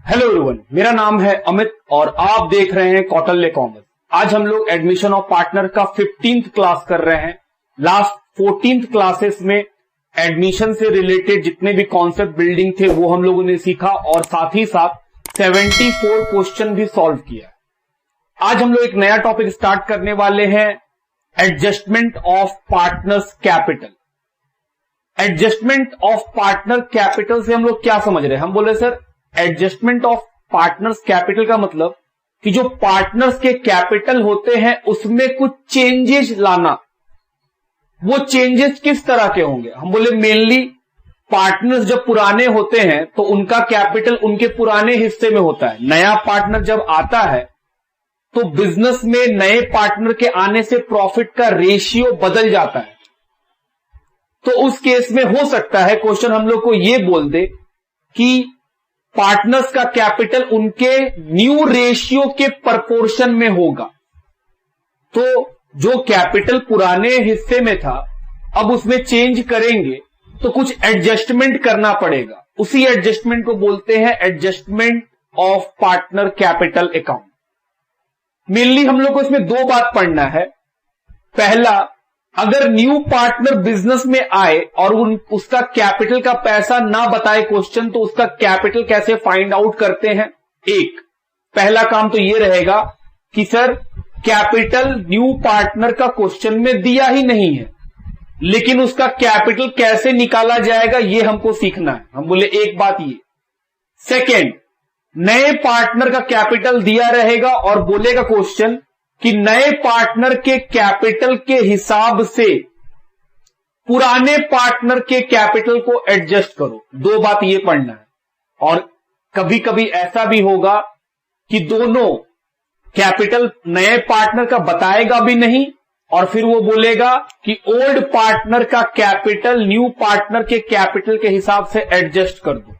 Hello everyone, मेरा नाम है अमित और आप देख रहे हैं कौटिल्य कॉमर्स। आज हम लोग एडमिशन ऑफ पार्टनर का 15th क्लास कर रहे हैं। लास्ट 14th क्लासेस में एडमिशन से रिलेटेड जितने भी कॉन्सेप्ट बिल्डिंग थे वो हम लोगों ने सीखा और साथ ही साथ 74 क्वेश्चन भी सॉल्व किया। आज हम लोग एक नया टॉपिक स्टार्ट करने वाले हैं, adjustment of partners capital. Adjustment of partner capital से हम लोग क्या समझ रहे हैं? हम बोले sir adjustment of partners capital का मतलब कि जो पार्टनर्स के कैपिटल होते हैं उसमें कुछ चेंजेस लाना। वो चेंजेस किस तरह के होंगे? हम बोले मेनली पार्टनर्स जब पुराने होते हैं तो उनका कैपिटल उनके पुराने हिस्से में होता है। नया पार्टनर जब आता है तो बिजनेस में नए पार्टनर के आने से प्रॉफिट का रेशियो बदल जाता है। तो उस केस में हो सकता है क्वेश्चन हम लोग को यह बोल दे कि पार्टनर्स का कैपिटल उनके न्यू रेशियो के प्रपोर्शन में होगा। तो जो कैपिटल पुराने हिस्से में था अब उसमें चेंज करेंगे तो कुछ एडजस्टमेंट करना पड़ेगा। उसी एडजस्टमेंट को बोलते हैं adjustment of partner capital account. Mainly हम लोग को इसमें दो बात पढ़ना है। पहला, अगर न्यू पार्टनर बिजनेस में आए और उसका कैपिटल का पैसा ना बताए क्वेश्चन, तो उसका कैपिटल कैसे फाइंड आउट करते हैं? एक पहला काम तो यह रहेगा कि सर कैपिटल न्यू पार्टनर का क्वेश्चन में दिया ही नहीं है, लेकिन उसका कैपिटल कैसे निकाला जाएगा यह हमको सीखना है। हम बोले एक बात ये। सेकेंड, नए पार्टनर का कैपिटल दिया रहेगा और बोलेगा क्वेश्चन कि नए पार्टनर के कैपिटल के हिसाब से पुराने पार्टनर के कैपिटल को एडजस्ट करो। दो बात ये पढ़ना है। और कभी कभी ऐसा भी होगा कि दोनों कैपिटल नए पार्टनर का बताएगा भी नहीं और फिर वो बोलेगा कि ओल्ड पार्टनर का कैपिटल न्यू पार्टनर के कैपिटल के हिसाब से एडजस्ट कर दो।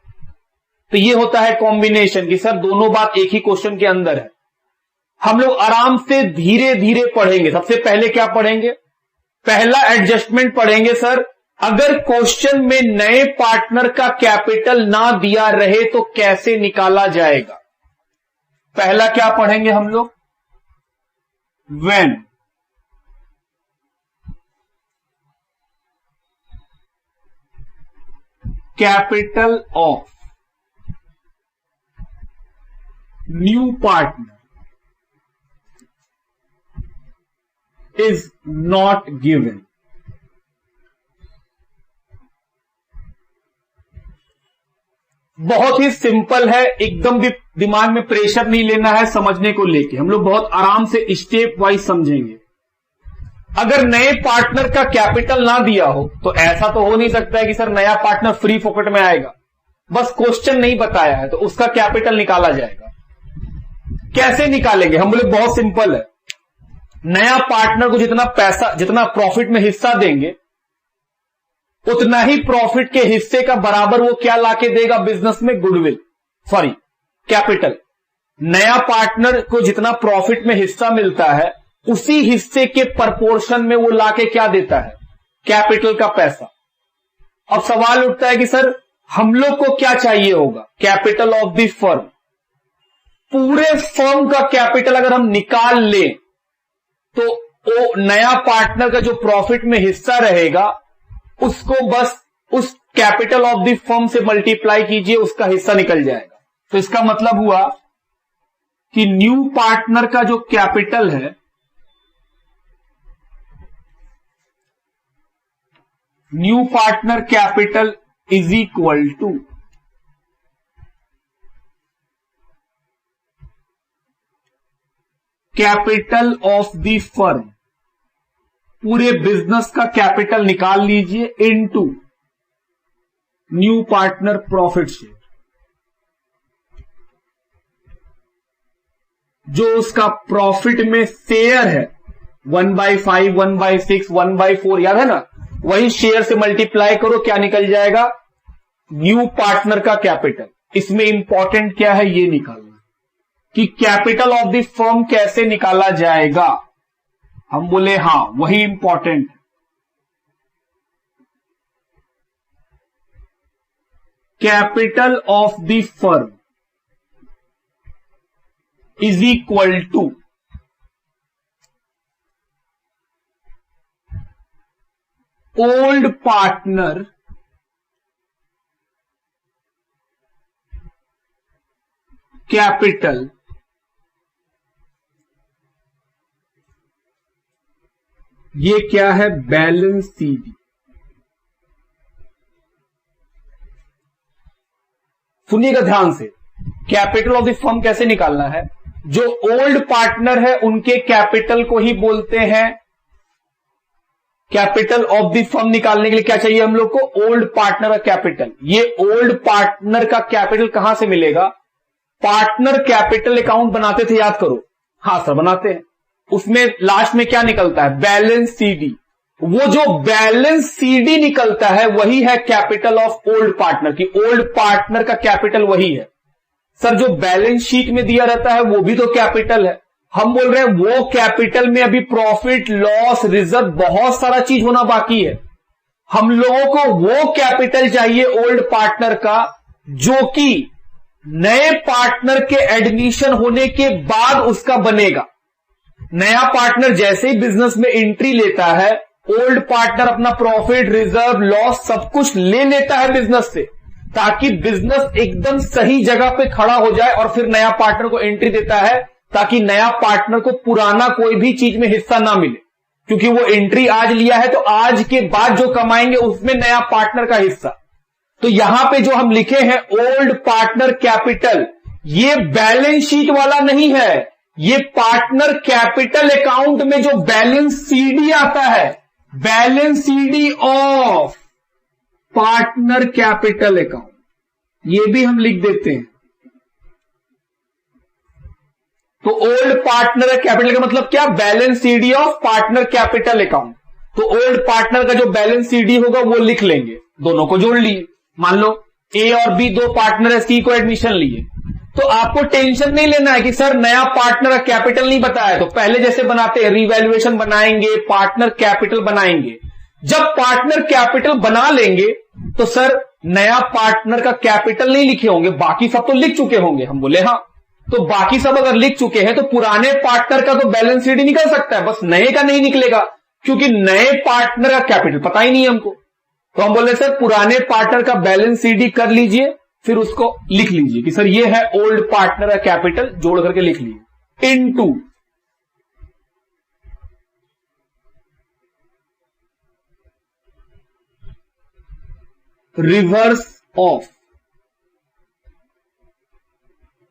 तो ये होता है कॉम्बिनेशन कि सर दोनों बात एक ही क्वेश्चन के अंदर है। हम लोग आराम से धीरे धीरे पढ़ेंगे। सबसे पहले क्या पढ़ेंगे? पहला एडजस्टमेंट पढ़ेंगे सर, अगर क्वेश्चन में नए पार्टनर का कैपिटल ना दिया रहे तो कैसे निकाला जाएगा। पहला क्या पढ़ेंगे हम लोग? When capital of new partner is not given। बहुत ही सिंपल है, एकदम भी दिमाग में प्रेशर नहीं लेना है समझने को लेके। हम लोग बहुत आराम से स्टेप वाइज समझेंगे। अगर नए पार्टनर का कैपिटल ना दिया हो तो ऐसा तो हो नहीं सकता है कि सर नया पार्टनर फ्री फोकट में आएगा। बस क्वेश्चन नहीं बताया है तो उसका कैपिटल निकाला जाएगा। कैसे निकालेंगे? हम बोले बहुत सिंपल है। नया पार्टनर को जितना पैसा, जितना प्रॉफिट में हिस्सा देंगे उतना ही प्रॉफिट के हिस्से का बराबर वो क्या लाके देगा बिजनेस में? Goodwill, sorry capital. नया पार्टनर को जितना प्रॉफिट में हिस्सा मिलता है उसी हिस्से के प्रपोर्शन में वो लाके क्या देता है? कैपिटल का पैसा। अब सवाल उठता है कि सर हम लोग को क्या चाहिए होगा? Capital of the firm. पूरे फर्म का कैपिटल अगर हम निकाल लें तो वो नया पार्टनर का जो प्रॉफिट में हिस्सा रहेगा उसको बस उस कैपिटल ऑफ द फर्म से मल्टीप्लाई कीजिए, उसका हिस्सा निकल जाएगा। तो इसका मतलब हुआ कि न्यू पार्टनर का जो कैपिटल है, new partner capital is equal to capital of the firm. पूरे बिजनेस का कैपिटल निकाल लीजिए into new partner profit share. जो उसका प्रॉफिट में शेयर है 1/5, 1/6, 1/4, याद है ना? वही शेयर से मल्टीप्लाई करो, क्या निकल जाएगा? न्यू पार्टनर का कैपिटल। इसमें इंपॉर्टेंट क्या है ये निकालना कि कैपिटल ऑफ द फर्म कैसे निकाला जाएगा। हम बोले हां वही इंपॉर्टेंट है। Capital of the firm is equal to old partner capital ये क्या है, बैलेंस सीडी। सुनिएगा ध्यान से, कैपिटल ऑफ द फर्म कैसे निकालना है। जो ओल्ड पार्टनर है उनके कैपिटल को ही बोलते हैं कैपिटल ऑफ द फर्म। निकालने के लिए क्या चाहिए हम लोग को, ओल्ड पार्टनर का कैपिटल। ये ओल्ड पार्टनर का कैपिटल कहां से मिलेगा, पार्टनर कैपिटल अकाउंट बनाते थे, याद करो। हाँ सर बनाते हैं। उसमें लास्ट में क्या निकलता है, बैलेंस सीडी। वो जो बैलेंस सीडी निकलता है वही है कैपिटल ऑफ ओल्ड पार्टनर की। ओल्ड पार्टनर का कैपिटल वही है। सर जो बैलेंस शीट में दिया रहता है वो भी तो कैपिटल है। हम बोल रहे हैं वो कैपिटल में अभी प्रॉफिट लॉस रिजर्व बहुत सारा चीज होना बाकी है। हम लोगों को वो कैपिटल चाहिए ओल्ड पार्टनर का जो कि नए पार्टनर के एडमिशन होने के बाद उसका बनेगा। नया पार्टनर जैसे ही बिजनेस में एंट्री लेता है, ओल्ड पार्टनर अपना प्रॉफिट रिजर्व लॉस सब कुछ ले लेता है बिजनेस से, ताकि बिजनेस एकदम सही जगह पे खड़ा हो जाए और फिर नया पार्टनर को एंट्री देता है, ताकि नया पार्टनर को पुराना कोई भी चीज में हिस्सा ना मिले। क्योंकि वो एंट्री आज लिया है तो आज के बाद जो कमाएंगे उसमें नया पार्टनर का हिस्सा। तो यहां पे जो हम लिखे हैं ओल्ड पार्टनर कैपिटल, ये बैलेंस शीट वाला नहीं है, ये पार्टनर कैपिटल अकाउंट में जो बैलेंस सीडी आता है, balance CD of partner capital account, ये भी हम लिख देते हैं। तो ओल्ड पार्टनर कैपिटल का मतलब क्या, balance CD of partner capital account. तो ओल्ड पार्टनर का जो बैलेंस सीडी होगा वो लिख लेंगे, दोनों को जोड़ लिए। मान लो ए और बी दो पार्टनर है, सी को एडमिशन लिए, तो आपको टेंशन नहीं लेना है कि सर नया पार्टनर का कैपिटल नहीं बताया। तो पहले जैसे बनाते हैं, रिवैल्यूएशन बनाएंगे, पार्टनर कैपिटल बनाएंगे। जब पार्टनर कैपिटल बना लेंगे तो सर नया पार्टनर का कैपिटल नहीं लिखे होंगे, बाकी सब तो लिख चुके होंगे। हम बोले हाँ, तो बाकी सब अगर लिख चुके हैं तो पुराने पार्टनर का तो बैलेंस शीट निकल सकता है, बस नए का नहीं निकलेगा, क्योंकि नए पार्टनर का कैपिटल पता ही नहीं है हमको। तो हम बोले सर पुराने पार्टनर का बैलेंस सीडी कर लीजिए, फिर उसको लिख लीजिए कि सर ये है ओल्ड पार्टनर का कैपिटल, जोड़ करके लिख लीजिए, into reverse of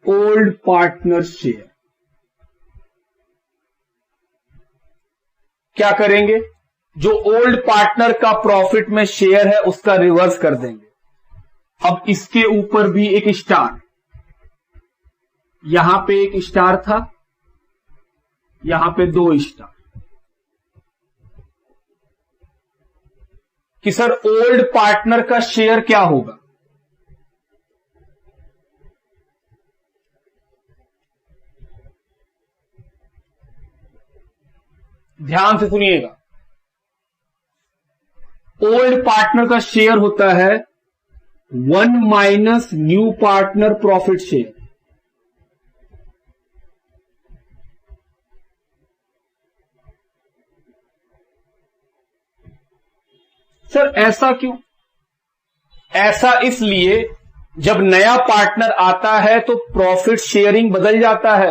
old partner share. क्या करेंगे, जो ओल्ड पार्टनर का प्रॉफिट में शेयर है उसका रिवर्स कर देंगे। अब इसके ऊपर भी एक स्टार, यहां पे एक स्टार था, यहां पे दो स्टार, कि सर ओल्ड पार्टनर का शेयर क्या होगा। ध्यान से सुनिएगा, ओल्ड पार्टनर का शेयर होता है 1 minus new partner profit share. Sir ऐसा क्यों, ऐसा इसलिए जब नया पार्टनर आता है तो प्रॉफिट शेयरिंग बदल जाता है।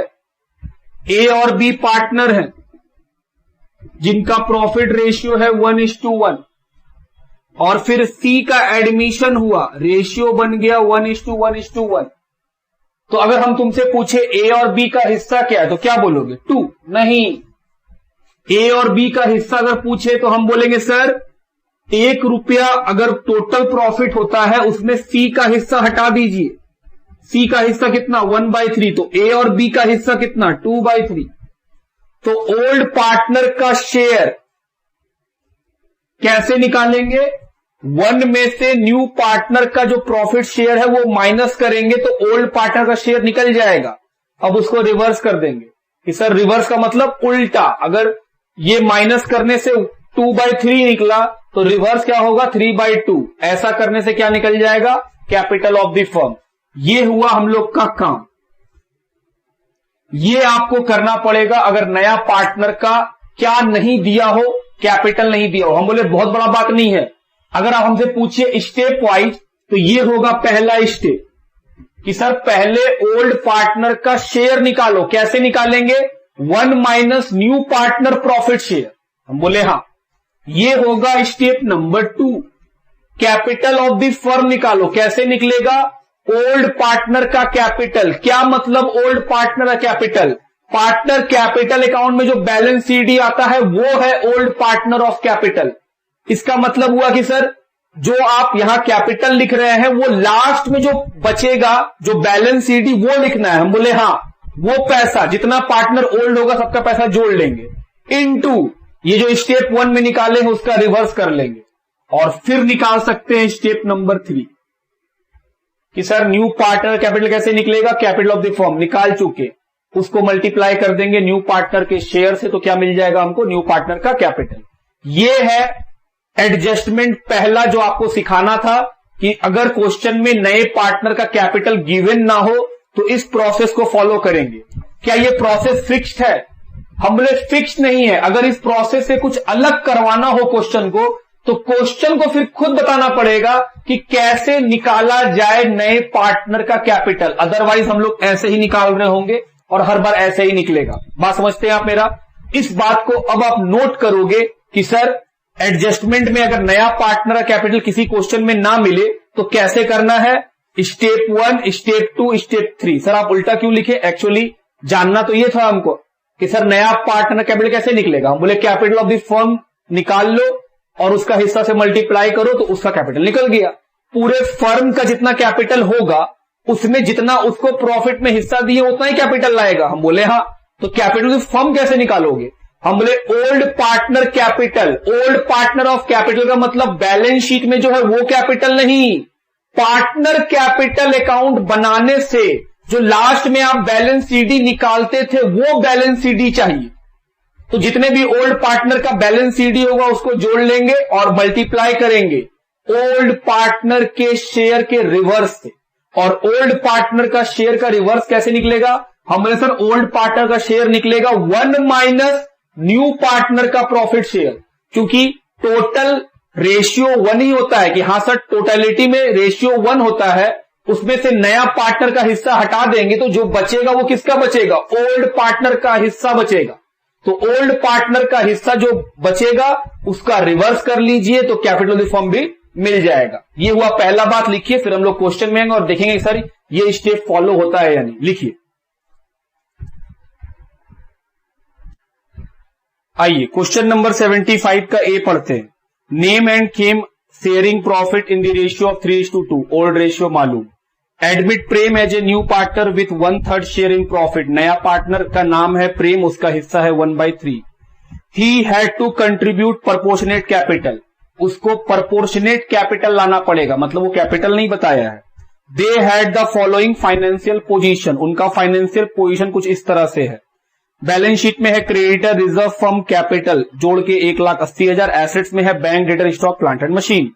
ए और बी पार्टनर हैं जिनका प्रॉफिट रेशियो है 1:1, और फिर सी का एडमिशन हुआ, रेशियो बन गया 1:1:1। तो अगर हम तुमसे पूछे ए और बी का हिस्सा क्या है तो क्या बोलोगे, 2? नहीं, ए और बी का हिस्सा अगर पूछे तो हम बोलेंगे सर ₹1 अगर टोटल प्रॉफिट होता है उसमें सी का हिस्सा हटा दीजिए। सी का हिस्सा कितना, 1/3, तो ए और बी का हिस्सा कितना, 2/3। तो ओल्ड पार्टनर का शेयर कैसे निकालेंगे, 1 में से न्यू पार्टनर का जो प्रॉफिट शेयर है वो माइनस करेंगे तो ओल्ड पार्टनर का शेयर निकल जाएगा। अब उसको रिवर्स कर देंगे कि सर रिवर्स का मतलब उल्टा, अगर ये माइनस करने से 2/3 निकला तो रिवर्स क्या होगा, 3/2। ऐसा करने से क्या निकल जाएगा, कैपिटल ऑफ द फर्म। ये हुआ हम लोग का काम। ये आपको करना पड़ेगा अगर नया पार्टनर का क्या नहीं दिया हो, कैपिटल नहीं दिया हो। हम बोले बहुत बड़ा बात नहीं है। अगर आप हमसे पूछिए स्टेप वाइज तो ये होगा पहला स्टेप कि सर पहले ओल्ड पार्टनर का शेयर निकालो। कैसे निकालेंगे? 1 minus new partner profit share. हम बोले हाँ, ये होगा step number 2। Capital of the firm निकालो। कैसे निकलेगा? ओल्ड पार्टनर का कैपिटल। क्या मतलब ओल्ड पार्टनर का कैपिटल? पार्टनर कैपिटल अकाउंट में जो बैलेंस सीडी आता है वो है ओल्ड पार्टनर ऑफ कैपिटल। इसका मतलब हुआ कि सर जो आप यहां कैपिटल लिख रहे हैं वो लास्ट में जो बचेगा, जो बैलेंस सीडी, वो लिखना है। हम बोले हाँ, वो पैसा जितना पार्टनर ओल्ड होगा सबका पैसा जोड़ लेंगे इनटू ये जो स्टेप 1 में निकाले हैं उसका रिवर्स कर लेंगे और फिर निकाल सकते हैं स्टेप नंबर 3 कि सर न्यू पार्टनर कैपिटल कैसे निकलेगा? कैपिटल ऑफ द फर्म निकाल चुके, उसको मल्टीप्लाई कर देंगे न्यू पार्टनर के शेयर से, तो क्या मिल जाएगा हमको? न्यू पार्टनर का कैपिटल। ये है एडजस्टमेंट पहला जो आपको सिखाना था कि अगर क्वेश्चन में नए पार्टनर का कैपिटल गिवन ना हो तो इस प्रोसेस को फॉलो करेंगे। क्या ये प्रोसेस फिक्स्ड है? हम बोले फिक्स नहीं है। अगर इस प्रोसेस से कुछ अलग करवाना हो क्वेश्चन को तो क्वेश्चन को फिर खुद बताना पड़ेगा कि कैसे निकाला जाए नए पार्टनर का कैपिटल। अदरवाइज हम लोग ऐसे ही निकाल रहे होंगे और हर बार ऐसे ही निकलेगा। बात समझते हैं आप मेरा? इस बात को अब आप नोट करोगे कि सर एडजस्टमेंट में अगर नया पार्टनर का कैपिटल किसी क्वेश्चन में ना मिले तो कैसे करना है? Step 1, step 2, step 3। सर आप उल्टा क्यों लिखे? एक्चुअली जानना तो ये था हमको कि सर नया पार्टनर कैपिटल कैसे निकलेगा। हम बोले कैपिटल ऑफ द फर्म निकाल लो और उसका हिस्सा से मल्टीप्लाई करो तो उसका कैपिटल निकल गया। पूरे फर्म का जितना कैपिटल होगा उसमें जितना उसको प्रॉफिट में हिस्सा दिए उतना ही कैपिटल लाएगा। हम बोले हाँ, तो कैपिटल ऑफ फर्म कैसे निकालोगे? हम बोले old partner capital. Old partner of capital का मतलब बैलेंस शीट में जो है वो कैपिटल नहीं, पार्टनर कैपिटल अकाउंट बनाने से जो लास्ट में आप बैलेंस सीडी निकालते थे वो बैलेंस सीडी चाहिए। तो जितने भी ओल्ड पार्टनर का बैलेंस सीडी होगा उसको जोड़ लेंगे और मल्टीप्लाई करेंगे ओल्ड पार्टनर के शेयर के रिवर्स से। और ओल्ड पार्टनर का शेयर का रिवर्स कैसे निकलेगा? हम बोले सर ओल्ड पार्टनर का शेयर निकलेगा 1 माइनस न्यू पार्टनर का प्रॉफिट शेयर, क्योंकि टोटल रेशियो 1 ही होता है कि हाँ सर टोटलिटी में रेशियो 1 होता है, उसमें से नया पार्टनर का हिस्सा हटा देंगे तो जो बचेगा वो किसका बचेगा? ओल्ड पार्टनर का हिस्सा बचेगा। तो ओल्ड पार्टनर का हिस्सा जो बचेगा उसका रिवर्स कर लीजिए तो कैपिटल ऑफ द फर्म भी मिल जाएगा। ये हुआ पहला बात। लिखिए, फिर हम लोग क्वेश्चन में आएंगे और देखेंगे सर ये स्टेप फॉलो होता है या नहीं। लिखिए, आइए क्वेश्चन नंबर 75 का ए पढ़ते हैं। Nem and Khem sharing profit in the ratio of 3:2। Old ratio मालूम। Admit Prem as a new partner with 1/3 sharing profit. नया पार्टनर का नाम है प्रेम, उसका हिस्सा है 1/3। He had to contribute proportionate capital. उसको प्रपोर्शनेट कैपिटल लाना पड़ेगा, मतलब वो कैपिटल नहीं बताया है। They had the following financial position. उनका फाइनेंशियल पोजीशन कुछ इस तरह से है। बैलेंस शीट में है क्रेडिटर रिजर्व फर्म कैपिटल जोड़ के 1,80,000। एसेट्स में है bank debtor stock plant and machine.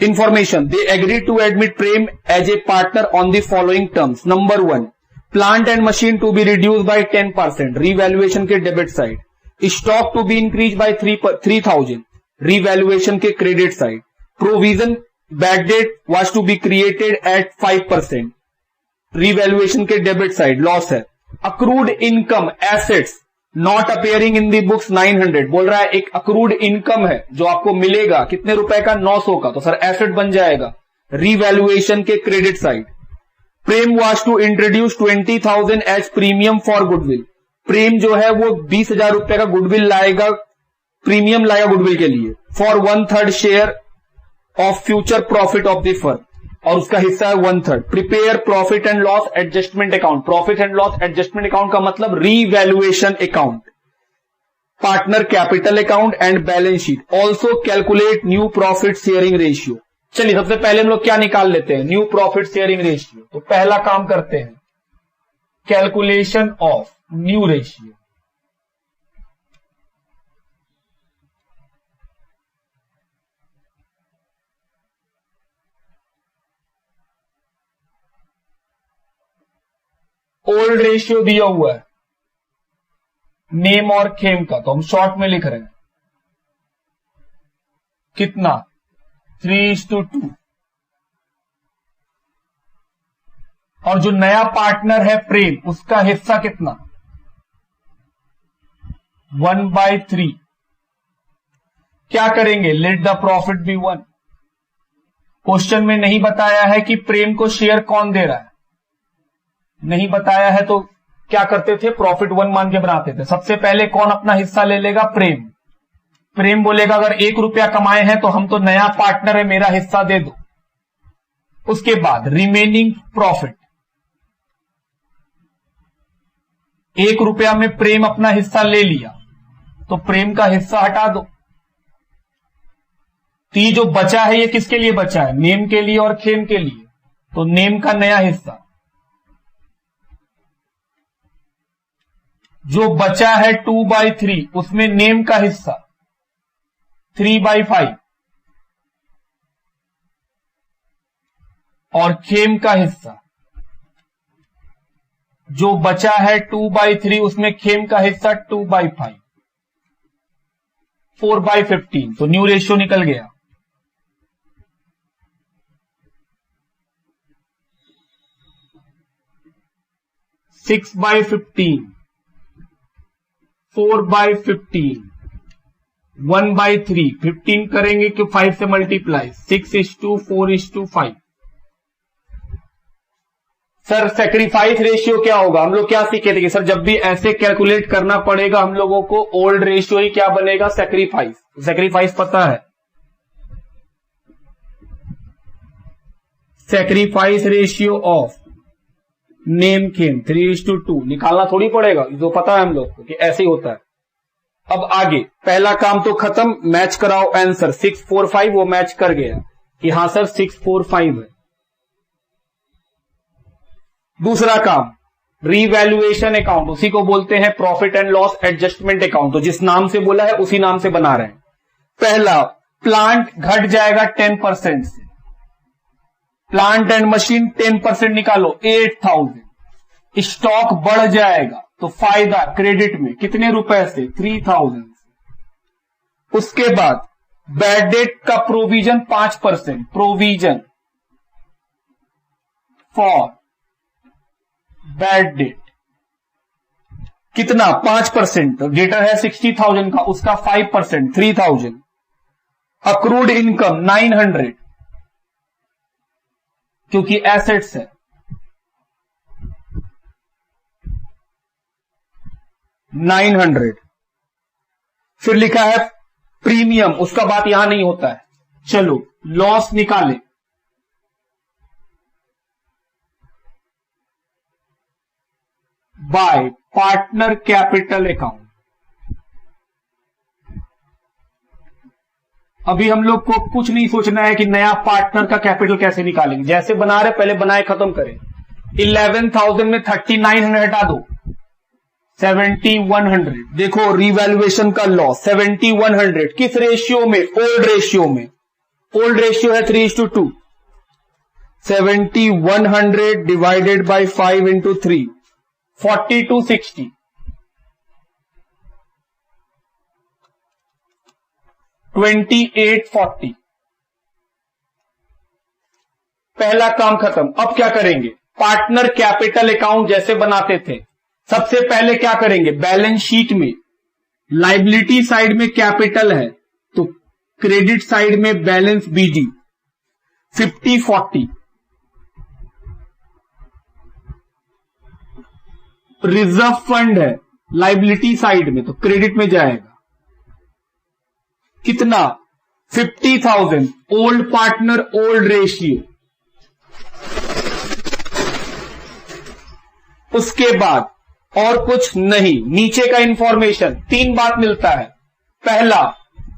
Information, they agree to admit Prem as a partner on the following terms. Number 1, plant and machine to be reduce by 10%, revaluation के debit side. Stock to be increase by 3,000, revaluation के credit side. Provision bad debt was to be created at 5%, revaluation के debit side, loss है। Accrued income assets not appearing in the books 900, बोल रहा है एक accrued income है जो आपको मिलेगा कितने रुपए का? 900 का, तो सर एसेट बन जाएगा। रीवैल्यूएशन के credit side. Prem was to introduce 20,000 as premium for goodwill. Prem जो है वो 20,000 रुपए का गुडविल लाएगा, प्रीमियम लाएगा गुडविल के लिए। For 1/3 share of future profit of the firm, और उसका हिस्सा है 1/3। Prepare profit and loss adjustment account. Profit and loss adjustment account का मतलब revaluation account, partner capital account and balance sheet. Also calculate new profit sharing ratio. चलिए सबसे पहले हम लोग क्या निकाल लेते हैं? New profit sharing ratio. तो पहला काम करते हैं calculation of new ratio. Old ratio दिया हुआ है नेम और खेम का, तो हम शॉर्ट में लिख रहे हैं कितना 3:2। और जो नया पार्टनर है प्रेम, उसका हिस्सा कितना 1/3। क्या करेंगे, लेट द प्रॉफिट बी 1। क्वेश्चन में नहीं बताया है कि प्रेम को शेयर कौन दे रहा है, नहीं बताया है, तो क्या करते थे, प्रॉफिट 1 मान के बनाते थे। सबसे पहले कौन अपना हिस्सा ले लेगा, प्रेम। प्रेम बोलेगा अगर 1 रुपया कमाए हैं तो हम तो नया पार्टनर है, मेरा हिस्सा दे दो। उसके बाद रिमेनिंग प्रॉफिट, 1 रुपया में प्रेम अपना हिस्सा ले लिया तो प्रेम का हिस्सा हटा दो। तो ये जो बचा है ये किसके लिए बचा है, नेम के लिए और खेम के लिए, तो नेम का नया हिस्सा। जो बचा है 2/3, उसमें नेम का हिस्सा 3/5 और खेम का हिस्सा जो बचा है 2/3, उसमें खेम का हिस्सा 2/5, 4/15। तो न्यू रेशियो निकल गया। सिक्स बाई 15, 4/15, 1/3, 15 करेंगे कि 5 से मल्टीप्लाई, 6:4:5। सर सेक्रीफाइस रेशियो क्या होगा, हम लोग क्या सीखे थे कि सर जब भी ऐसे कैलकुलेट करना पड़ेगा हम लोगों को, ओल्ड रेशियो ही क्या बनेगा, सेक्रीफाइस। सेक्रीफाइस पता है, sacrifice ratio of name Khem 3:2 निकालना थोड़ी पड़ेगा, जो पता है हम लोग को कि ऐसे ही होता है। अब आगे पहला काम तो खत्म, मैच कराओ आंसर 645, वो मैच कर गया, यहां सर 645 है। दूसरा काम रीवैल्यूएशन अकाउंट, उसी को बोलते हैं profit and loss adjustment account. तो जिस नाम से बोला है उसी नाम से बना रहे हैं। पहला, प्लांट घट जाएगा 10% से, प्लांट एंड मशीन 10% निकालो 8000। स्टॉक बढ़ जाएगा तो फायदा क्रेडिट में कितने रुपए से, 3000। उसके बाद बैड डेट का provision 5%, provision for bad date कितना 5%, डेटर है 60,000 का, उसका 5% 3000। अक्रूड इनकम 900 क्योंकि एसेट्स है, 900। फिर लिखा है प्रीमियम, उसका बात यहां नहीं होता है। चलो लॉस निकाले, बाय पार्टनर कैपिटल अकाउंट। अभी हम लोग को कुछ नहीं सोचना है कि नया पार्टनर का कैपिटल कैसे निकालेंगे, जैसे बना रहे पहले बनाए खत्म करें। 11,000 में 3900 हटा दो, 7100। देखो रिवैल्यूएशन का लॉस 7100 किस रेशियो में, ओल्ड रेशियो में। ओल्ड रेशियो है 3:2। 7100 डिवाइडेड बाई 5 इंटू 3, 4260। 2840। पहला काम खत्म। अब क्या करेंगे, पार्टनर कैपिटल अकाउंट जैसे बनाते थे, सबसे पहले क्या करेंगे, बैलेंस शीट में लायबिलिटी साइड में कैपिटल है तो क्रेडिट साइड में बैलेंस बीडी 50-40। रिजर्व फंड है लायबिलिटी साइड में तो क्रेडिट में जाएगा कितना 50,000। Old partner old ratio. उसके बाद और कुछ नहीं, नीचे का इंफॉर्मेशन 3 बात मिलता है। पहला,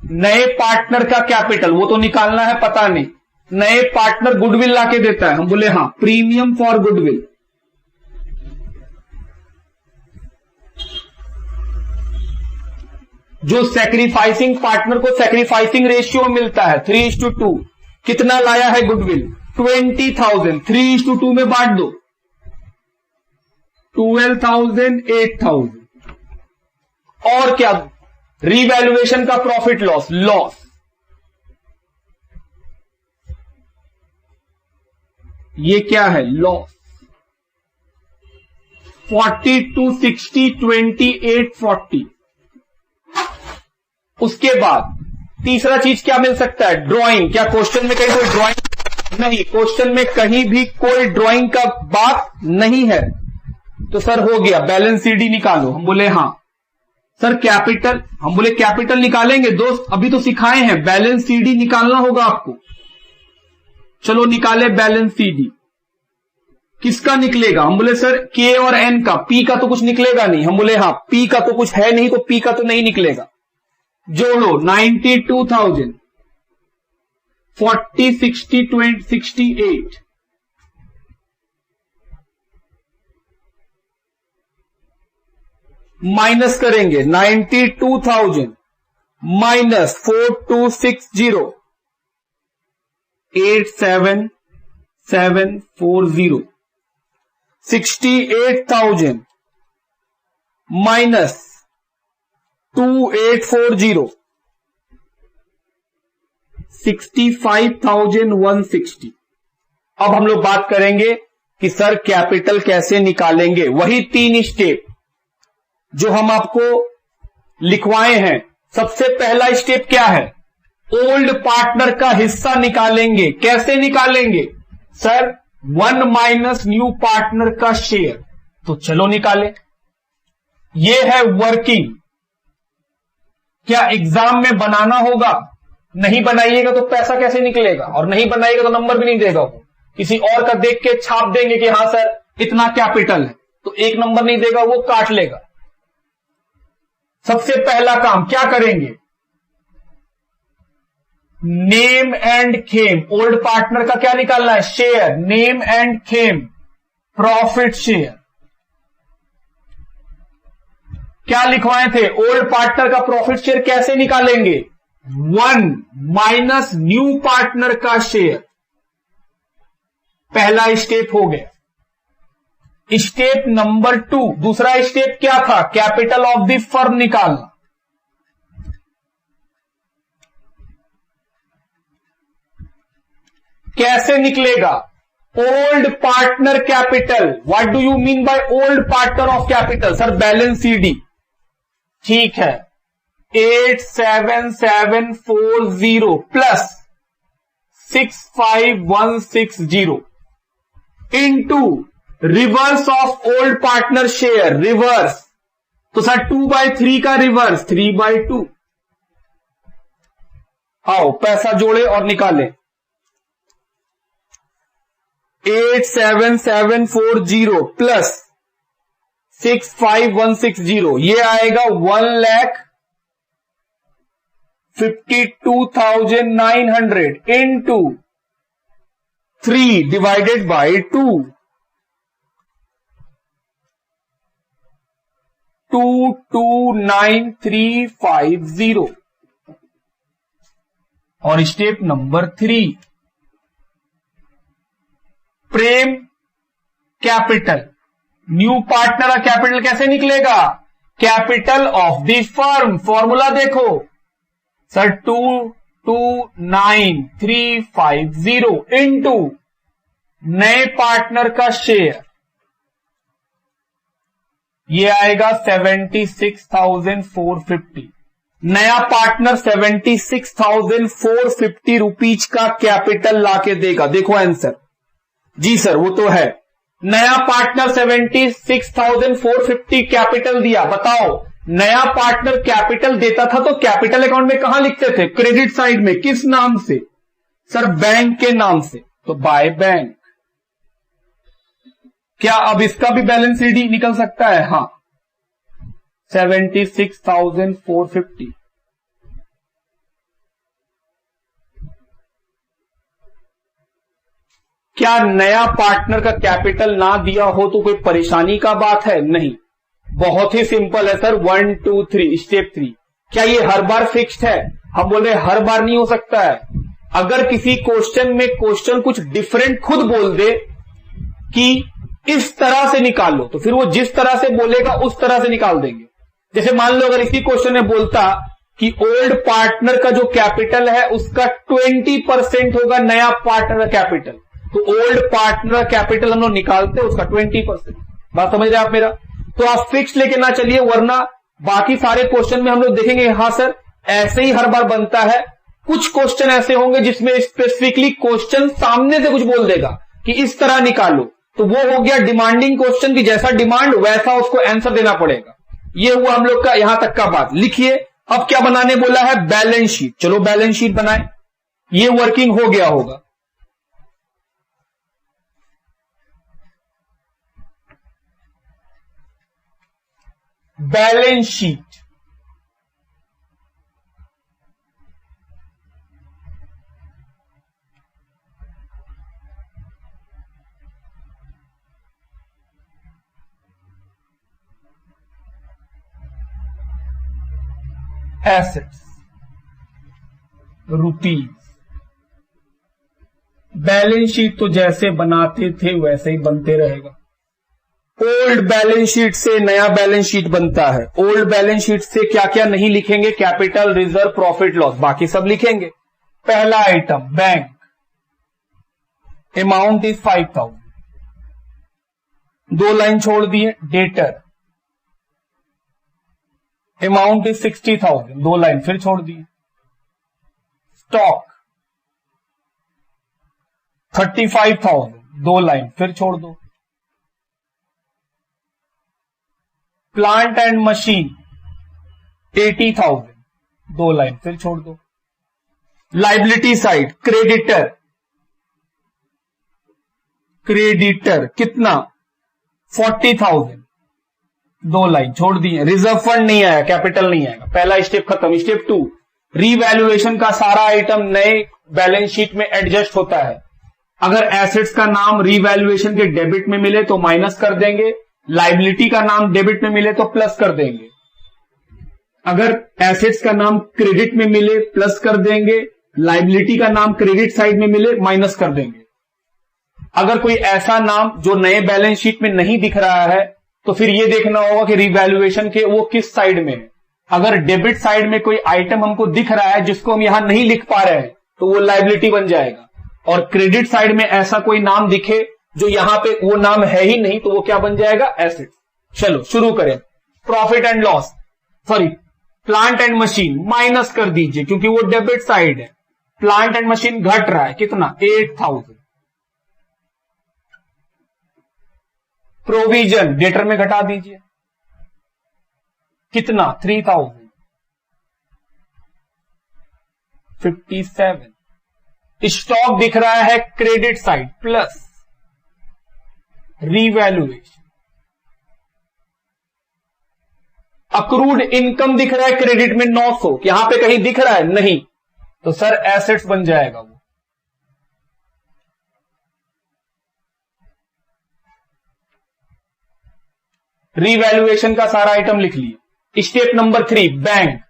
नए पार्टनर का कैपिटल, वो तो निकालना है पता नहीं, नए पार्टनर गुडविल लाके देता है, हम बोले हां प्रीमियम फॉर गुडविल। जो सैक्रिफाइसिंग पार्टनर को सैक्रिफाइसिंग रेशियो मिलता है 3:2, कितना लाया है गुडविल 20,000, 3:2 में बांट दो 12,000, 8,000। और क्या, रीवैल्यूएशन का प्रॉफिट लॉस, ये क्या है, लॉस। 42, 60, 28, 40। उसके बाद तीसरा चीज क्या मिल सकता है, ड्राइंग। क्या क्वेश्चन में कहीं कोई ड्राइंग नहीं, क्वेश्चन में कहीं भी कोई ड्राइंग का बात नहीं है। तो सर हो गया, बैलेंस सीडी निकालो। हम बोले हां सर कैपिटल, हम बोले कैपिटल निकालेंगे दोस्त, अभी तो सिखाए हैं, बैलेंस सीडी निकालना होगा आपको। चलो निकाले बैलेंस सीडी। किसका निकलेगा, हम बोले सर के और एन का, पी का तो कुछ निकलेगा नहीं। हम बोले हाँ पी का तो कुछ है नहीं, तो पी का तो नहीं निकलेगा। जोड़ो 92,000, 40, 60, 20, 68, माइनस करेंगे 92,000 माइनस 4260, 87740, 68,000 माइनस 2840, 65,160। अब हम लोग बात करेंगे कि सर कैपिटल कैसे निकालेंगे। वही 3 स्टेप जो हम आपको लिखवाए हैं। सबसे पहला स्टेप क्या है, ओल्ड पार्टनर का हिस्सा निकालेंगे। कैसे निकालेंगे सर, 1 माइनस न्यू पार्टनर का शेयर। तो चलो निकालें, यह है वर्किंग। क्या एग्जाम में बनाना होगा, नहीं बनाइएगा तो पैसा कैसे निकलेगा, और नहीं बनाइएगा तो नंबर भी नहीं देगा वो। किसी और का देख के छाप देंगे कि हां सर इतना कैपिटल है, तो 1 नंबर नहीं देगा, वो काट लेगा। सबसे पहला काम क्या करेंगे, name and Khem. Old partner का क्या निकालना है, share. Name and Khem, profit share. क्या लिखवाए थे, ओल्ड पार्टनर का प्रॉफिट शेयर कैसे निकालेंगे, 1 माइनस न्यू पार्टनर का शेयर। पहला स्टेप हो गया। स्टेप नंबर 2, दूसरा स्टेप क्या था, कैपिटल ऑफ द फर्म निकालना। कैसे निकलेगा, old partner capital. What do you mean by old partner of capital, sir balance CD. ठीक है, 87740 plus 65160 into reverse of old partner share, reverse. तो सर 2/3 का रिवर्स 3/2। आओ पैसा जोड़े और निकाले। 87740 प्लस 65160, ये आएगा 1,52,900 इंटू 3 डिवाइडेड बाई 2, 229,350। और स्टेप नंबर 3, प्रेम कैपिटल। न्यू पार्टनर का कैपिटल कैसे निकलेगा, capital of the firm. Formula देखो सर, 229,350 इंटू नए पार्टनर का शेयर, ये आएगा 76,450। नया पार्टनर 76,450 रुपीज का कैपिटल लाके देगा। देखो आंसर, जी सर वो तो है। नया पार्टनर 76,450 कैपिटल दिया। बताओ नया पार्टनर कैपिटल देता था तो कैपिटल अकाउंट में कहां लिखते थे, क्रेडिट साइड में। किस नाम से, सर बैंक के नाम से, तो बाय बैंक। क्या अब इसका भी बैलेंस सीडी निकल सकता है, हां 76,450। क्या नया पार्टनर का कैपिटल ना दिया हो तो कोई परेशानी का बात है, नहीं, बहुत ही सिंपल है सर। 1 2 3 स्टेप 3। क्या ये हर बार फिक्स्ड है, हम बोल रहे हर बार नहीं हो सकता है। अगर किसी क्वेश्चन में क्वेश्चन कुछ डिफरेंट खुद बोल दे कि इस तरह से निकाल लो, तो फिर वो जिस तरह से बोलेगा उस तरह से निकाल देंगे। जैसे मान लो अगर इसी क्वेश्चन में बोलता कि ओल्ड पार्टनर का जो कैपिटल है उसका 20% होगा नया पार्टनर कैपिटल, तो ओल्ड पार्टनर कैपिटल हम लोग निकालते हैं उसका 20%। बात समझ रहे हैं आप मेरा? तो आप फिक्स लेके ना चलिए, वरना बाकी सारे क्वेश्चन में हम लोग देखेंगे हाँ सर ऐसे ही हर बार बनता है। कुछ क्वेश्चन ऐसे होंगे जिसमें स्पेसिफिकली क्वेश्चन सामने से कुछ बोल देगा कि इस तरह निकालो, तो वो हो गया डिमांडिंग क्वेश्चन की जैसा डिमांड वैसा उसको आंसर देना पड़ेगा। ये हुआ हम लोग का यहां तक का बात। लिखिए अब क्या बनाने बोला है, बैलेंस शीट। चलो बैलेंस शीट बनाए, ये वर्किंग हो गया होगा। Balance sheet assets rupees. Balance sheet तो जैसे बनाते थे वैसे ही बनते रहेगा। ओल्ड बैलेंस शीट से नया बैलेंस शीट बनता है। ओल्ड बैलेंस शीट से क्या क्या नहीं लिखेंगे, कैपिटल, रिजर्व, प्रॉफिट लॉस, बाकी सब लिखेंगे। पहला item bank, amount is 5000, 2 line छोड़ दिए। डेटर, अमाउंट इज 60,000, 2 लाइन फिर छोड़ दिए। स्टॉक 35,000, 2 लाइन फिर छोड़ दो। प्लांट एंड मशीन 80,000, 2 लाइन फिर छोड़ दो। लाइबिलिटी साइड क्रेडिटर, क्रेडिटर कितना 40,000, 2 लाइन छोड़ दिए। रिजर्व फंड नहीं आया, कैपिटल नहीं आएगा, पहला स्टेप खत्म। स्टेप 2 रीवैल्यूएशन का सारा आइटम नए बैलेंस शीट में एडजस्ट होता है। अगर एसेट्स का नाम रीवैल्यूएशन के डेबिट में मिले तो माइनस कर देंगे, लाइबिलिटी का नाम डेबिट में मिले तो प्लस कर देंगे। अगर एसेट्स का नाम क्रेडिट में मिले प्लस कर देंगे, लाइबिलिटी का नाम क्रेडिट साइड में मिले माइनस कर देंगे। अगर कोई ऐसा नाम जो नए बैलेंस शीट में नहीं दिख रहा है तो फिर यह देखना होगा कि रिवैल्यूएशन के वो किस साइड में है। अगर डेबिट साइड में कोई आइटम हमको दिख रहा है जिसको हम यहां नहीं लिख पा रहे हैं तो वो लाइबिलिटी बन जाएगा, और क्रेडिट साइड में ऐसा कोई नाम दिखे जो यहां पे वो नाम है ही नहीं तो वो क्या बन जाएगा, एसेट। चलो शुरू करें। Profit and loss, sorry plant and machine minus कर दीजिए क्योंकि वो डेबिट साइड है। प्लांट एंड मशीन घट रहा है कितना 8,000। प्रोविजन डेटर में घटा दीजिए कितना 3,057। स्टॉक दिख रहा है credit side plus revaluation. Accrued income दिख रहा है क्रेडिट में 900, यहां पे कहीं दिख रहा है नहीं, तो सर एसेट्स बन जाएगा वो। रीवैल्यूएशन का सारा आइटम लिख लिए। Step number 3 bank.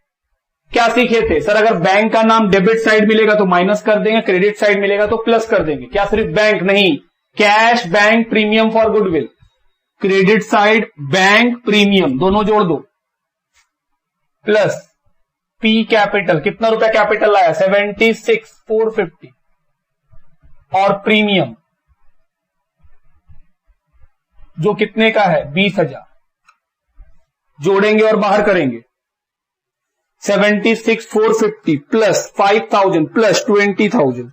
क्या सीखे थे सर, अगर बैंक का नाम डेबिट साइड मिलेगा तो माइनस कर देंगे, क्रेडिट साइड मिलेगा तो प्लस कर देंगे। क्या सिर्फ बैंक नहीं, cash, bank, premium for goodwill. Credit side bank, premium दोनों जोड़ दो, प्लस पी कैपिटल, कितना रुपया कैपिटल आया 76,450, और प्रीमियम जो कितने का है 20,000, जोड़ेंगे और बाहर करेंगे। 76,450 plus 5,000 plus 20,000,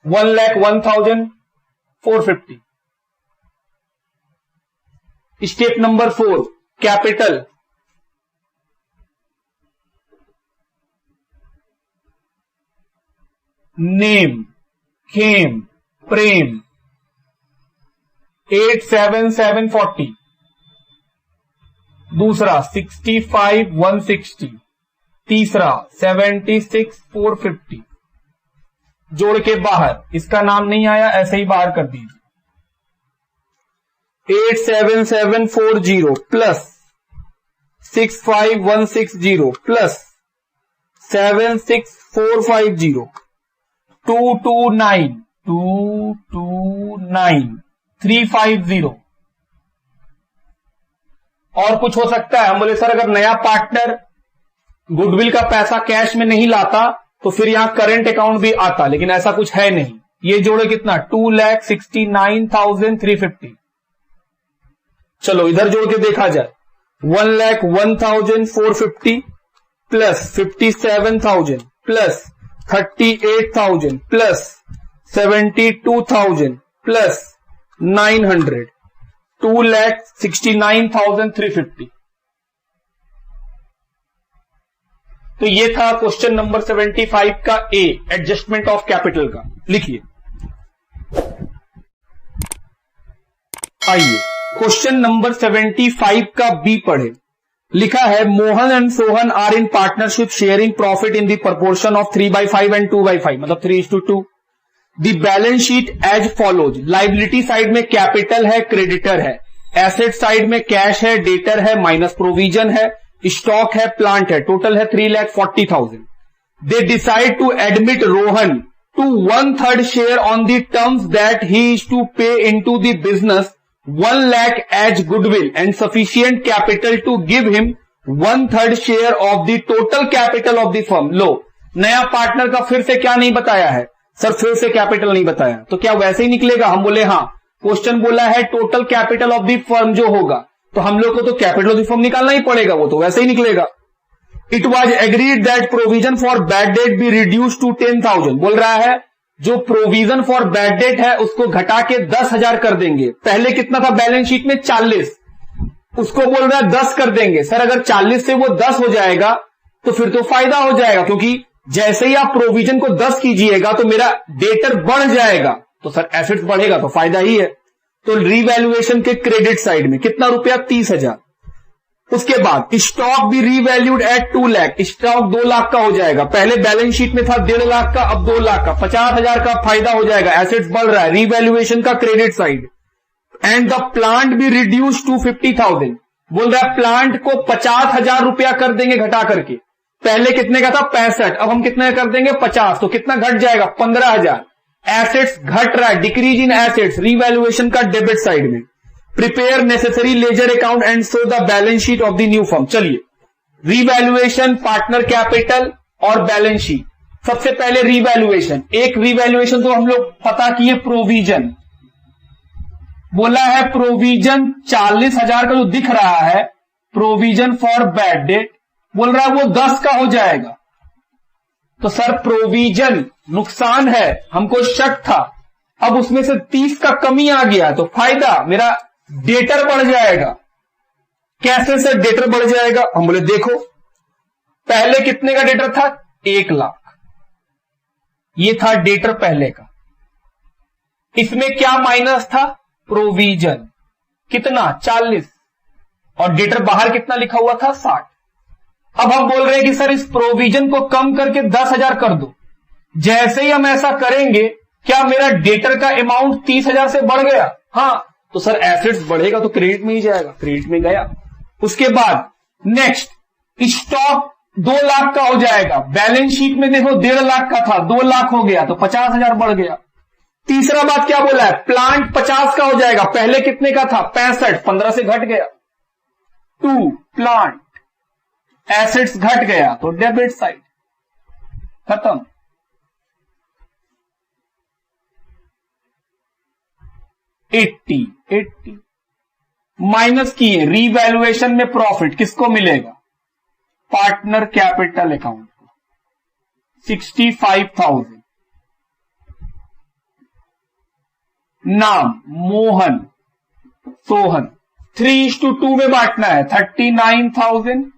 1,01,450। Step number 4 capital. Nem, Khem, Prem 8,7,740। दूसरा 65,160। तीसरा 76,450। जोड़ के बाहर, इसका नाम नहीं आया ऐसे ही बाहर कर दीजिए। 8,7,740 प्लस 65,160 प्लस 76,450 229 350। और कुछ हो सकता है? हम बोले सर अगर नया पार्टनर गुडविल का पैसा कैश में नहीं लाता तो फिर यहां करेंट अकाउंट भी आता, लेकिन ऐसा कुछ है नहीं। ये जोड़े कितना? 2,69,350। चलो इधर जोड़ के देखा जाए। 1,01,450 प्लस 57,000 प्लस 38,000 प्लस 72,000 प्लस 900, 2,69,350। तो ये था क्वेश्चन नंबर 75 का ए, एडजस्टमेंट ऑफ कैपिटल का। लिखिए। आइए क्वेश्चन नंबर 75 का बी पढ़े। लिखा है Mohan and Sohan are in partnership sharing profit in the proportion of 3/5 and 2/5, मतलब 3:2। The balance sheet as follows. Liability side में कैपिटल है, क्रेडिटर है। एसेट साइड में कैश है, डेटर है, माइनस प्रोविजन है, स्टॉक है, प्लांट है। टोटल है 3,40,000। They decide to admit Rohan to 1/3 share on the terms that he is to pay into the business 1 lakh as goodwill and sufficient capital to give him 1/3 share of the total capital of the firm. लो, नया partner का फिर से क्या नहीं बताया है? Sir फिर से कैपिटल नहीं बताया, तो क्या वैसे ही निकलेगा? हम बोले हाँ, क्वेश्चन बोला है total capital of the firm जो होगा, तो हम लोग को तो कैपिटल ऑफ द फर्म निकालना ही पड़ेगा, वो तो वैसे ही निकलेगा। It was agreed that provision for bad debt be reduce to 10,000। बोल रहा है जो प्रोविजन फॉर बैड डेट है उसको घटा के 10,000 कर देंगे। पहले कितना था बैलेंस शीट में? 40, उसको बोल रहा है 10 कर देंगे। सर अगर 40 से वो 10 हो जाएगा तो फिर तो फायदा हो जाएगा, क्योंकि जैसे ही आप प्रोविजन को 10 कीजिएगा तो मेरा डेटर बढ़ जाएगा, तो सर एसेट्स बढ़ेगा तो फायदा ही है। तो रीवैल्यूएशन के क्रेडिट साइड में कितना रुपया? 30,000। उसके बाद स्टॉक भी revalued at 2 lakh. Stock 2 lakh का हो जाएगा। पहले बैलेंस शीट में था 1.5 लाख का, अब 2 लाख का, 50,000 का फायदा हो जाएगा। एसेट्स बढ़ रहा है, रीवैल्यूएशन का credit side. And the plant भी रिड्यूस टू 50,000। बोल रहा है प्लांट को 50,000 रुपया कर देंगे घटा करके। पहले कितने का था? 65, अब हम कितने कर देंगे? 50, तो कितना घट जाएगा? 15,000। एसेट्स घट रहा है, डिक्रीज इन एसेट्स, रीवैल्यूएशन का डेबिट साइड में। Prepare necessary ledger account and show the balance sheet of the new firm. चलिए, रीवैल्यूएशन, पार्टनर कैपिटल और बैलेंस शीट। सबसे पहले रीवैल्यूएशन। एक रीवैल्यूएशन तो हम लोग पता किए, प्रोविजन। बोला है प्रोविजन 40,000 का जो दिख रहा है, प्रोविजन फॉर बैड डेट, बोल रहा है वो 10 का हो जाएगा। तो सर प्रोविजन नुकसान है, हमको शक था, अब उसमें से 30 का कमी आ गया तो फायदा, मेरा डेटर बढ़ जाएगा। कैसे सर डेटर बढ़ जाएगा? हम बोले देखो, पहले कितने का डेटर था? 1 लाख। ये था डेटर पहले का। इसमें क्या माइनस था? प्रोविजन। कितना? 40। और डेटर बाहर कितना लिखा हुआ था? 60। अब हम बोल रहे हैं कि सर इस प्रोविजन को कम करके 10,000 कर दो। जैसे ही हम ऐसा करेंगे, क्या मेरा डेटर का अमाउंट 30,000 से बढ़ गया? हाँ, तो सर एसेट्स बढ़ेगा तो क्रेडिट में ही जाएगा, क्रेडिट में गया। उसके बाद नेक्स्ट, स्टॉक 2 लाख का हो जाएगा। बैलेंस शीट में देखो 1.5 लाख का था, 2 लाख हो गया तो 50,000 बढ़ गया। तीसरा बात क्या बोला है? प्लांट 50 का हो जाएगा। पहले कितने का था? 65, 15 से घट गया। 2 प्लांट, एसेट्स घट गया तो डेबिट साइड खत्म। एट्टी माइनस किए, रीवैल्यूएशन में प्रॉफिट किसको मिलेगा? पार्टनर कैपिटल अकाउंट को 65,000। नाम मोहन, सोहन। 3:2 में बांटना है। 39,000,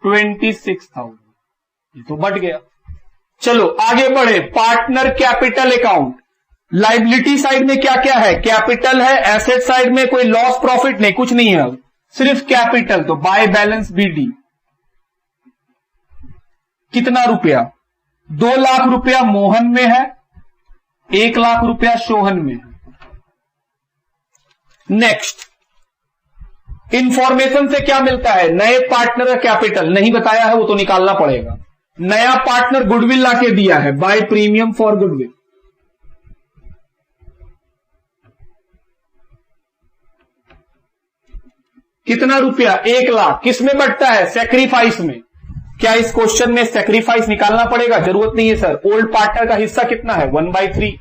26,000। ये तो बढ़ गया। चलो आगे बढ़े। Partner capital account. Liability side में क्या क्या है? कैपिटल है। एसेट साइड में कोई लॉस प्रॉफिट नहीं, कुछ नहीं है, सिर्फ कैपिटल। तो बाय बैलेंस बीडी कितना रुपया? 2 लाख रुपया मोहन में है, 1 लाख रुपया सोहन में है। नेक्स्ट, इंफॉर्मेशन से क्या मिलता है? नए पार्टनर का कैपिटल नहीं बताया है, वो तो निकालना पड़ेगा। नया पार्टनर गुडविल लाके दिया है, बाय प्रीमियम फॉर गुडविल। कितना रुपया? 1,00,000। किस में बढ़ता है? सेक्रीफाइस में। क्या इस क्वेश्चन में सेक्रीफाइस निकालना पड़ेगा? जरूरत नहीं है सर। ओल्ड पार्टनर का हिस्सा कितना है? 1/3।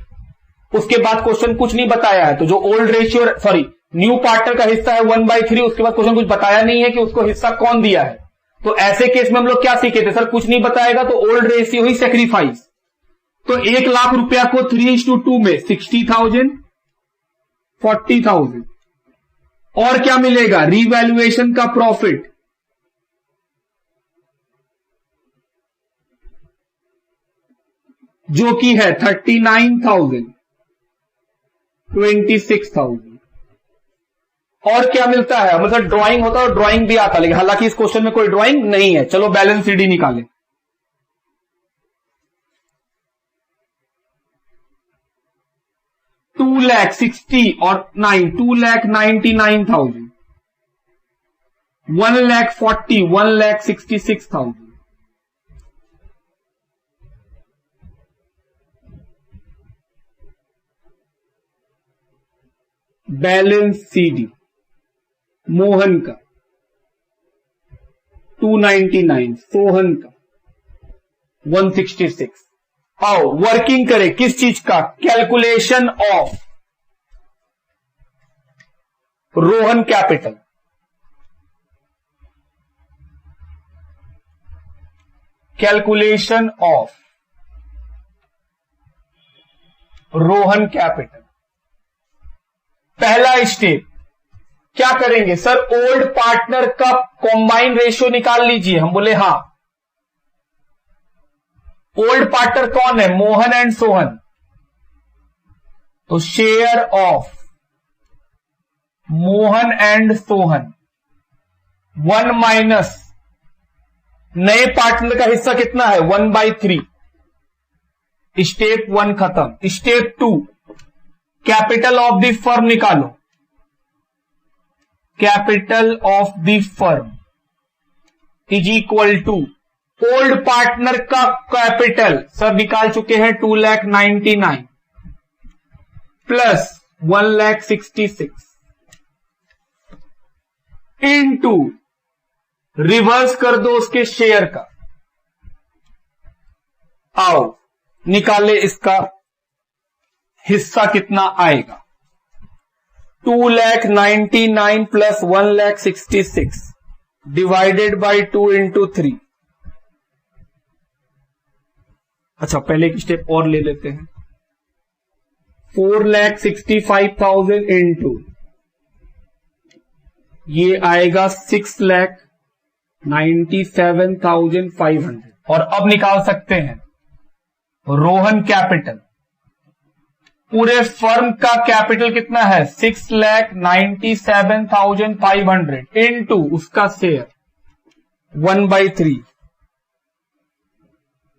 उसके बाद क्वेश्चन कुछ नहीं बताया है, तो जो old ratio sorry new partner का हिस्सा है 1/3, उसके बाद क्वेश्चन कुछ बताया नहीं है कि उसको हिस्सा कौन दिया है। तो ऐसे केस में हम लोग क्या सीखे थे? सर कुछ नहीं बताएगा तो ओल्ड रेशियो ही सेक्रीफाइस। तो 1,00,000 रुपया को 3:2 में 60,000, 40,000। और क्या मिलेगा? रीवैल्यूएशन का प्रॉफिट, जो कि है 39,000, 26,000। और क्या मिलता है? मतलब ड्राइंग होता है और ड्राइंग भी आता, लेकिन हालांकि इस क्वेश्चन में कोई ड्राइंग नहीं है। चलो बैलेंस शीट निकालें। $2,60,000 और 9, $2,99,000, $1,40,000, $1,66,000। बैलेंस सीडी मोहन का 299, सोहन का 166। आओ वर्किंग करें किस चीज का? Calculation of Rohan capital. Calculation of Rohan capital. पहला स्टेप क्या करेंगे? सर ओल्ड पार्टनर का कॉम्बाइन रेशियो निकाल लीजिए। हम बोले हां। ओल्ड पार्टनर कौन है? मोहन एंड सोहन। तो share of Mohan and Sohan 1 minus नए पार्टनर का हिस्सा कितना है? 1/3। स्टेप 1 खत्म। Step 2 capital of the firm निकालो। Capital of the firm is equal to old partner का कैपिटल सर निकाल चुके हैं 2,99,000 प्लस 1,66,000 इनटू रिवर्स कर दो उसके शेयर का। आओ निकाले इसका हिस्सा कितना आएगा? 2,99,000 प्लस 1,66,000 डिवाइडेड बाई 2 इंटू 3। अच्छा पहले की स्टेप और ले लेते हैं। 4,65,000 इंटू ये आएगा 6,97,500। और अब निकाल सकते हैं रोहन कैपिटल। पूरे फर्म का कैपिटल कितना है? 6,97,500 इंटू उसका शेयर 1/3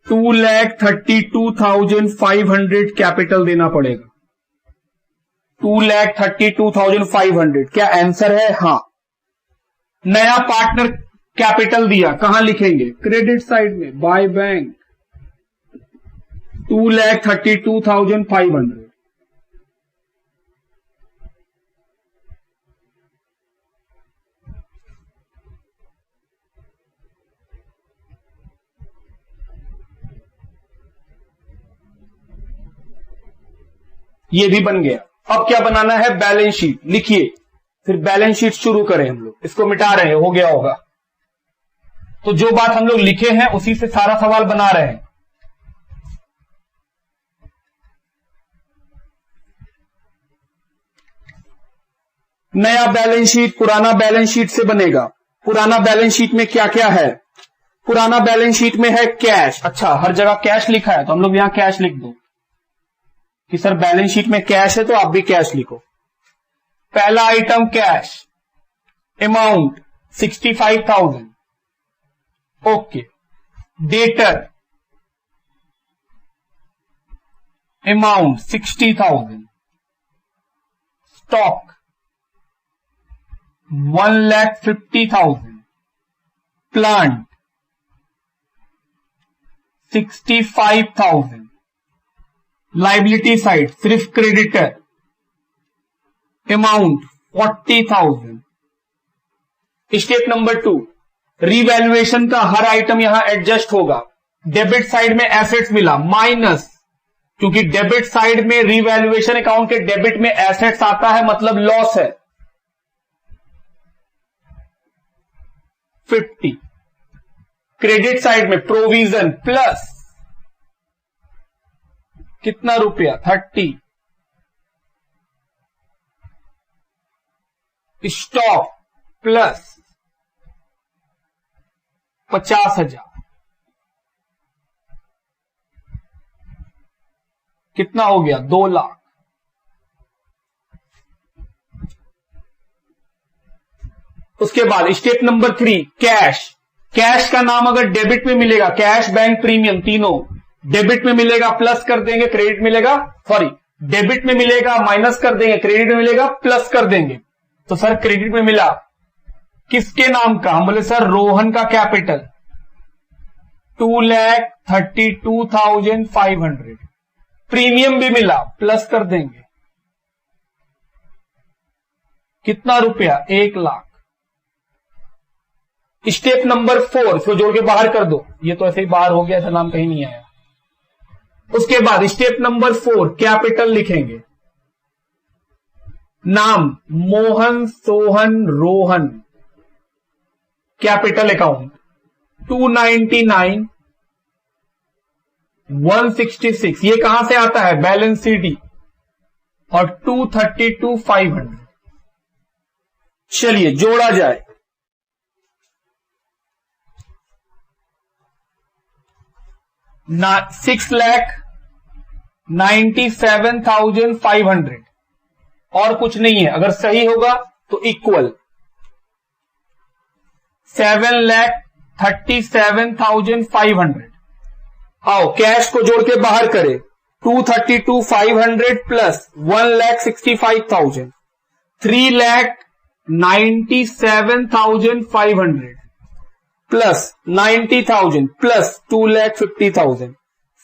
2,32,500 कैपिटल देना पड़ेगा। 2,32,500 क्या आंसर है? हां। नया पार्टनर कैपिटल दिया, कहां लिखेंगे? क्रेडिट साइड में, बाय बैंक 2,32,500। ये भी बन गया। अब क्या बनाना है? बैलेंस शीट लिखिए, फिर बैलेंस शीट शुरू करें। हम लोग इसको मिटा रहे हैं, हो गया होगा। तो जो बात हम लोग लिखे हैं उसी से सारा सवाल बना रहे हैं। नया बैलेंस शीट पुराना बैलेंस शीट से बनेगा। पुराना बैलेंस शीट में क्या क्या है? पुराना बैलेंस शीट में है कैश। अच्छा हर जगह कैश लिखा है तो हम लोग यहां कैश लिख दो कि सर बैलेंस शीट में कैश है तो आप भी कैश लिखो। पहला item cash, amount 65,000। Okay. Debtor amount 60,000। Stock 1,50,000। Plant 65,000। Liability side सिर्फ creditor amount 40,000। Step number 2, revaluation का हर आइटम यहां एडजस्ट होगा। डेबिट साइड में एसेट्स मिला माइनस, क्योंकि डेबिट साइड में रीवैल्यूएशन अकाउंट के डेबिट में एसेट्स आता है, मतलब लॉस है 50। क्रेडिट साइड में प्रोविजन प्लस कितना रुपया 30। स्टॉक प्लस 50,000, कितना हो गया 2 लाख। उसके बाद स्टेप नंबर 3, कैश। कैश का नाम अगर डेबिट में मिलेगा, कैश बैंक प्रीमियम तीनों डेबिट में मिलेगा, प्लस कर देंगे, क्रेडिट मिलेगा, सॉरी डेबिट में मिलेगा माइनस कर देंगे, क्रेडिट में मिलेगा प्लस कर देंगे। तो सर क्रेडिट में मिला किसके नाम का, हम बोले सर रोहन का कैपिटल 2,32,500। प्रीमियम भी मिला, प्लस कर देंगे, कितना रुपया 1 लाख। स्टेप नंबर 4, इसको जोड़ के बाहर कर दो, ये तो ऐसे ही बाहर हो गया, ऐसा नाम कहीं नहीं आया। उसके बाद स्टेप नंबर 4, कैपिटल लिखेंगे, नाम मोहन सोहन रोहन, कैपिटल अकाउंट 299,166, ये कहां से आता है, बैलेंस CD, और 232,500। चलिए जोड़ा जाए, 6,97,500 और कुछ नहीं है। अगर सही होगा तो इक्वल 7,37,500। आओ कैश को जोड़ के बाहर करें, 232,500 प्लस 1,65,000, 3,97,500 प्लस 90,000 प्लस 2,50,000,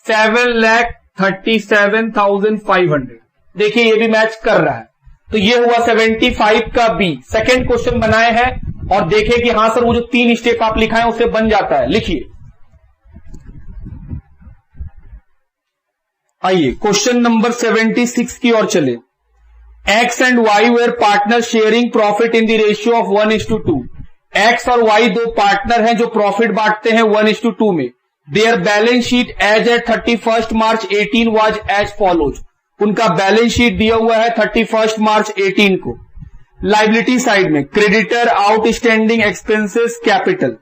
7,37,500। देखिए ये भी मैच कर रहा है, तो ये हुआ 75 का बी। सेकंड क्वेश्चन बनाए हैं और देखें कि हां सर वो जो 3 स्टेप आप लिखा है उससे बन जाता है। लिखिए, आइए क्वेश्चन नंबर 76 की ओर चले। X and Y were partner sharing profit in the ratio of 1:2। X और वाई दो पार्टनर हैं जो प्रॉफिट बांटते हैं 1:2 में। Their balance sheet as at 31 March 18 was as follows. उनका बैलेंस शीट दिया हुआ है 31 मार्च 18 को। लाइबिलिटी साइड में creditor, outstanding expenses, capital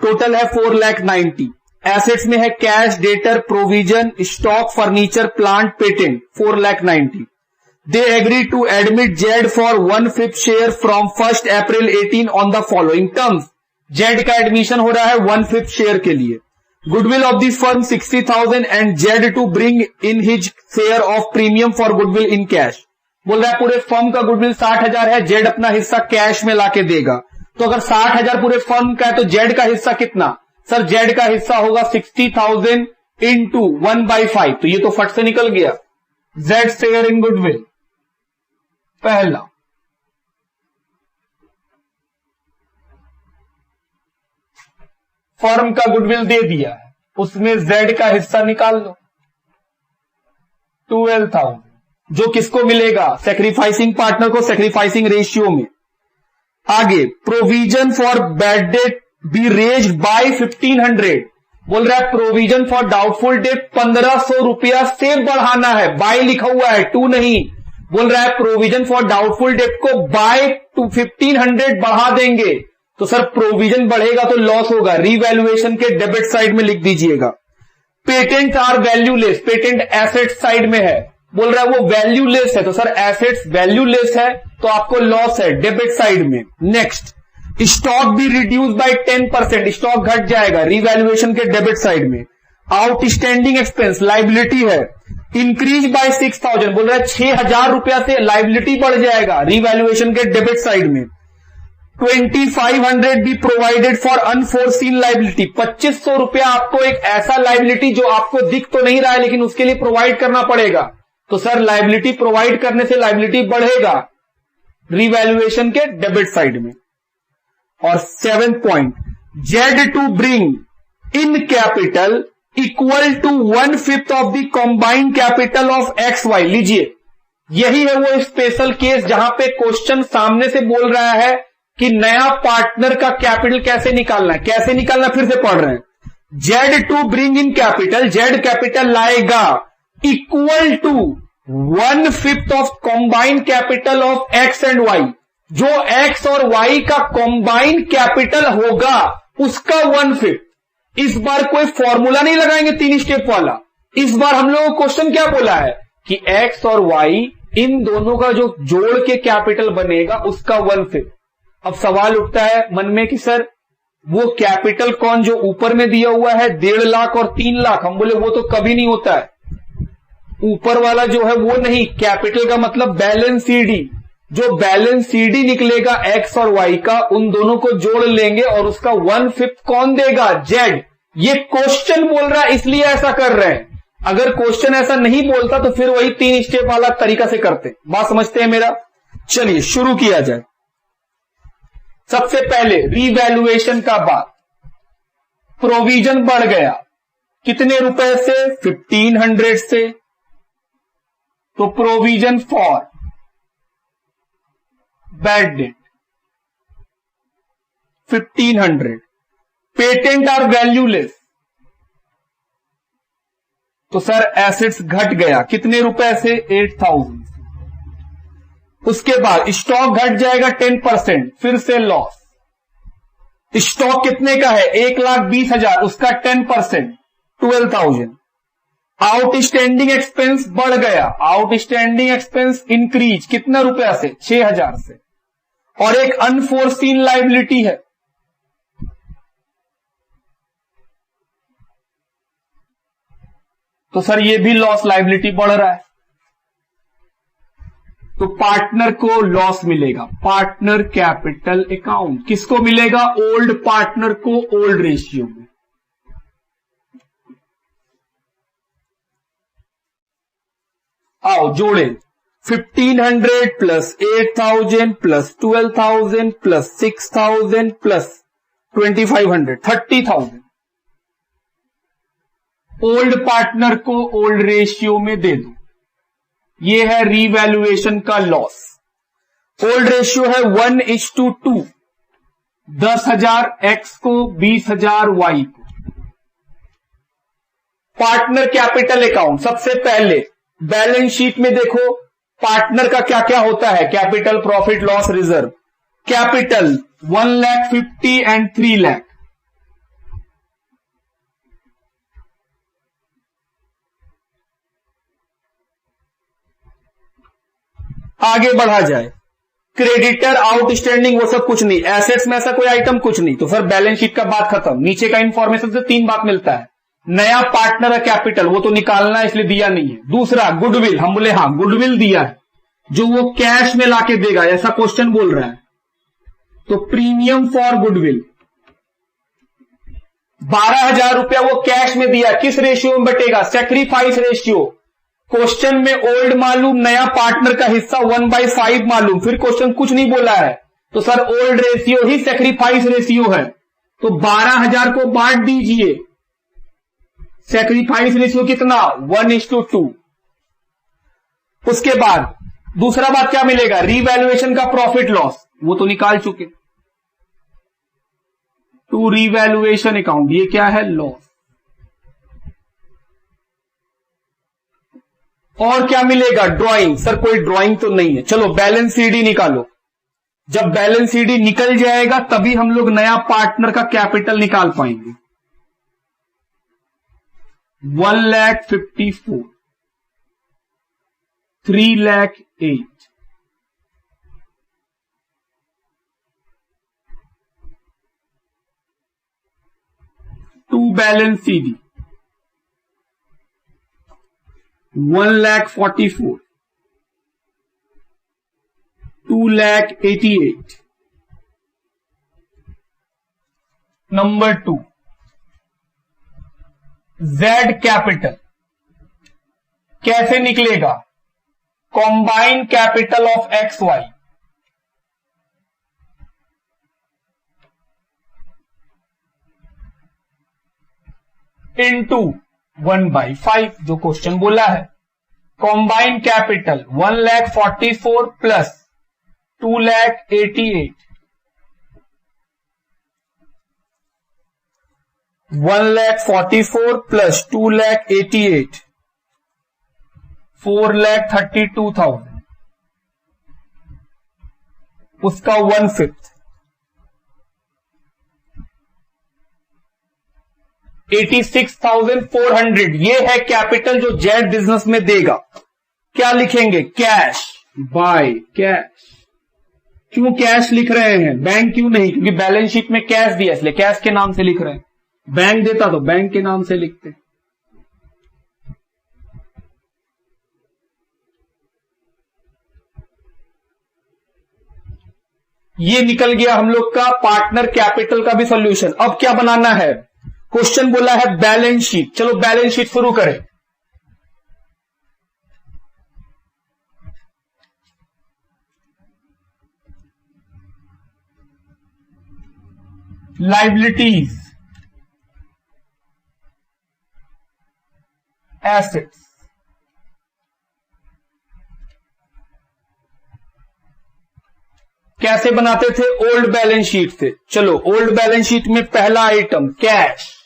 total है 4,90,000। एसेट्स में है cash, debtor, provision, stock, furniture, plant, patent 4,90,000। They agree to admit Z for 1/5 share from 1st April 18 on the following terms. Z का admission हो रहा है 1/5 share के लिए। Goodwill of the firm 60,000 and Z to bring in his share of premium for goodwill in cash. बोल रहा है पूरे फर्म का गुडविल 60,000 है, Z अपना हिस्सा कैश में लाके देगा। तो अगर 60,000 पूरे फर्म का है तो Z का हिस्सा कितना, सर Z का हिस्सा होगा 60,000 इंटू 1/5। तो ये तो फट से निकल गया। Z शेयर इन गुडविल पहला, फर्म का गुडविल दे दिया है, उसमें Z का हिस्सा निकाल लो 12,000, जो किसको मिलेगा, सेक्रीफाइसिंग पार्टनर को, सेक्रीफाइसिंग रेशियो में। आगे provision for bad debt be raised bye 1,500। बोल रहा है प्रोविजन फॉर डाउटफुल डेट 1,500 रुपया से बढ़ाना है। बाय लिखा हुआ है, 2 नहीं। बोल रहा है प्रोविजन फॉर डाउटफुल डेट को बाय 1,500 बढ़ा देंगे। तो सर प्रोविजन बढ़ेगा तो लॉस होगा, रीवैल्यूएशन के डेबिट साइड में लिख दीजिएगा। Patent are valueless, patent asset side में है। बोल रहा है वो वैल्यूलेस है, तो सर एसेट्स वैल्यूलेस है तो आपको लॉस है डेबिट साइड में। नेक्स्ट, स्टॉक भी रिड्यूस बाय 10%, स्टॉक घट जाएगा रीवैल्यूएशन के डेबिट साइड में। आउटस्टैंडिंग एक्सपेंस लाइबिलिटी है, इंक्रीज बाय 6,000। बोल रहा है 6,000 रुपया से लाइबिलिटी बढ़ जाएगा रीवैल्यूएशन के डेबिट साइड में। 2,500 be provided for unforeseen liability, 2,500 रुपया आपको एक ऐसा लाइबिलिटी जो आपको दिख तो नहीं रहा है लेकिन उसके लिए प्रोवाइड करना पड़ेगा। तो सर लाइबिलिटी प्रोवाइड करने से लाइबिलिटी बढ़ेगा रीवैल्यूएशन के डेबिट साइड में। और 7th point, Z to bring in capital equal to 1/5 of the combined capital of X Y. लीजिए, यही है वो स्पेशल केस जहां पे क्वेश्चन सामने से बोल रहा है कि नया पार्टनर का कैपिटल कैसे निकालना है। कैसे निकालना, फिर से पढ़ रहे हैं। Z to bring in capital, Z capital लाएगा equal to 1/5 of combined capital of X and Y. जो एक्स और वाई का कॉम्बाइंड कैपिटल होगा उसका 1/5। इस बार कोई फॉर्मूला नहीं लगाएंगे 3 स्टेप वाला। इस बार हम लोगों को क्वेश्चन क्या बोला है कि एक्स और वाई इन दोनों का जो जोड़ के कैपिटल बनेगा उसका 1/5। अब सवाल उठता है मन में कि सर वो कैपिटल कौन जो ऊपर में दिया हुआ है 1.5 लाख और 3 लाख। हम बोले वो तो कभी नहीं होता है। ऊपर वाला जो है वो नहीं, कैपिटल का मतलब बैलेंस सीडी। जो बैलेंस सीडी निकलेगा एक्स और वाई का, उन दोनों को जोड़ लेंगे और उसका 1/5 कौन देगा, जेड। ये क्वेश्चन बोल रहा है इसलिए ऐसा कर रहे हैं। अगर क्वेश्चन ऐसा नहीं बोलता तो फिर वही 3 स्टेप वाला तरीका से करते। बात समझते हैं मेरा? चलिए शुरू किया जाए। सबसे पहले रीवैल्यूएशन का बात, प्रोविजन बढ़ गया कितने रुपए से, 1500 से। तो provision for bad debt 1500। Patent are valueless, तो सर एसेट्स घट गया कितने रुपए से, 8000। उसके बाद स्टॉक घट जाएगा 10%, फिर से लॉस। स्टॉक कितने का है, 1,20,000, उसका 10%, 12,000। आउटस्टैंडिंग एक्सपेंस बढ़ गया, आउटस्टैंडिंग एक्सपेंस इंक्रीज कितना रुपया से, 6,000 से। और एक अनफोर्सीन लायबिलिटी है, तो सर ये भी लॉस, लायबिलिटी बढ़ रहा है, तो पार्टनर को लॉस मिलेगा। पार्टनर कैपिटल अकाउंट किसको मिलेगा, ओल्ड पार्टनर को, ओल्ड रेशियो में। आओ जोड़े, 1500 plus 8000 plus 12,000 plus 6,000 plus 2500, 30,000 old partner को ओल्ड रेशियो में दे दो। ये है रीवैल्यूएशन का लॉस। ओल्ड रेशियो है 1:2, 10,000 एक्स को, 20,000 वाई को। पार्टनर कैपिटल अकाउंट, सबसे पहले बैलेंस शीट में देखो पार्टनर का क्या क्या होता है, capital, profit, loss, reserve. Capital 1,50,000 and 3 lakh. आगे बढ़ा जाए, क्रेडिटर, आउटस्टैंडिंग, वो सब कुछ नहीं। एसेट्स में ऐसा कोई आइटम कुछ नहीं, तो फिर बैलेंस शीट का बात खत्म। नीचे का इंफॉर्मेशन से 3 बात मिलता है। नया पार्टनर है कैपिटल, वो तो निकालना है इसलिए दिया नहीं है। दूसरा गुडविल, हम बोले हाँ गुडविल दिया है, जो वो कैश में लाके देगा, ऐसा क्वेश्चन बोल रहा है, तो प्रीमियम फॉर गुडविल 12,000 रुपया वो कैश में दिया। किस रेशियो में बटेगा, सैक्रिफाइस रेशियो। क्वेश्चन में ओल्ड मालूम, नया पार्टनर का हिस्सा 1/5 मालूम, फिर क्वेश्चन कुछ नहीं बोला है, तो सर ओल्ड रेशियो ही सैक्रिफाइस रेशियो है, तो 12,000 को बांट दीजिए। सैक्रिफाइस रेशियो कितना, 1:2। उसके बाद दूसरा बात क्या मिलेगा, रीवैल्यूएशन का प्रॉफिट लॉस, वो तो निकाल चुके। टू रीवैल्यूएशन अकाउंट, ये क्या है, लॉस। और क्या मिलेगा, ड्राइंग। सर कोई ड्राइंग तो नहीं है, चलो बैलेंस सीडी निकालो। जब बैलेंस सीडी निकल जाएगा तभी हम लोग नया पार्टनर का कैपिटल निकाल पाएंगे। 1,54,000, 3,08,000, to balance CD 1,44,000, 2,88,000। Number 2, Z capital कैसे निकलेगा, combined capital of X Y. Into 1/5 जो क्वेश्चन बोला है। कॉम्बाइंड कैपिटल 1,44,000 प्लस 2,88,000 1,44,000 प्लस 2,88,000 4,32,000 उसका 1/5 86,400 ये है कैपिटल जो जेड बिजनेस में देगा। क्या लिखेंगे? Cash by cash. क्यों कैश लिख रहे हैं, बैंक क्यों नहीं? क्योंकि बैलेंस शीट में कैश दिया इसलिए कैश के नाम से लिख रहे हैं। बैंक देता तो बैंक के नाम से लिखते। ये निकल गया हम लोग का पार्टनर कैपिटल का भी सॉल्यूशन। अब क्या बनाना है? क्वेश्चन बोला है बैलेंस शीट। चलो बैलेंस शीट शुरू करें। लाइबिलिटीज, एसेट्स, कैसे बनाते थे? ओल्ड बैलेंस शीट से। चलो ओल्ड बैलेंस शीट में पहला आइटम कैश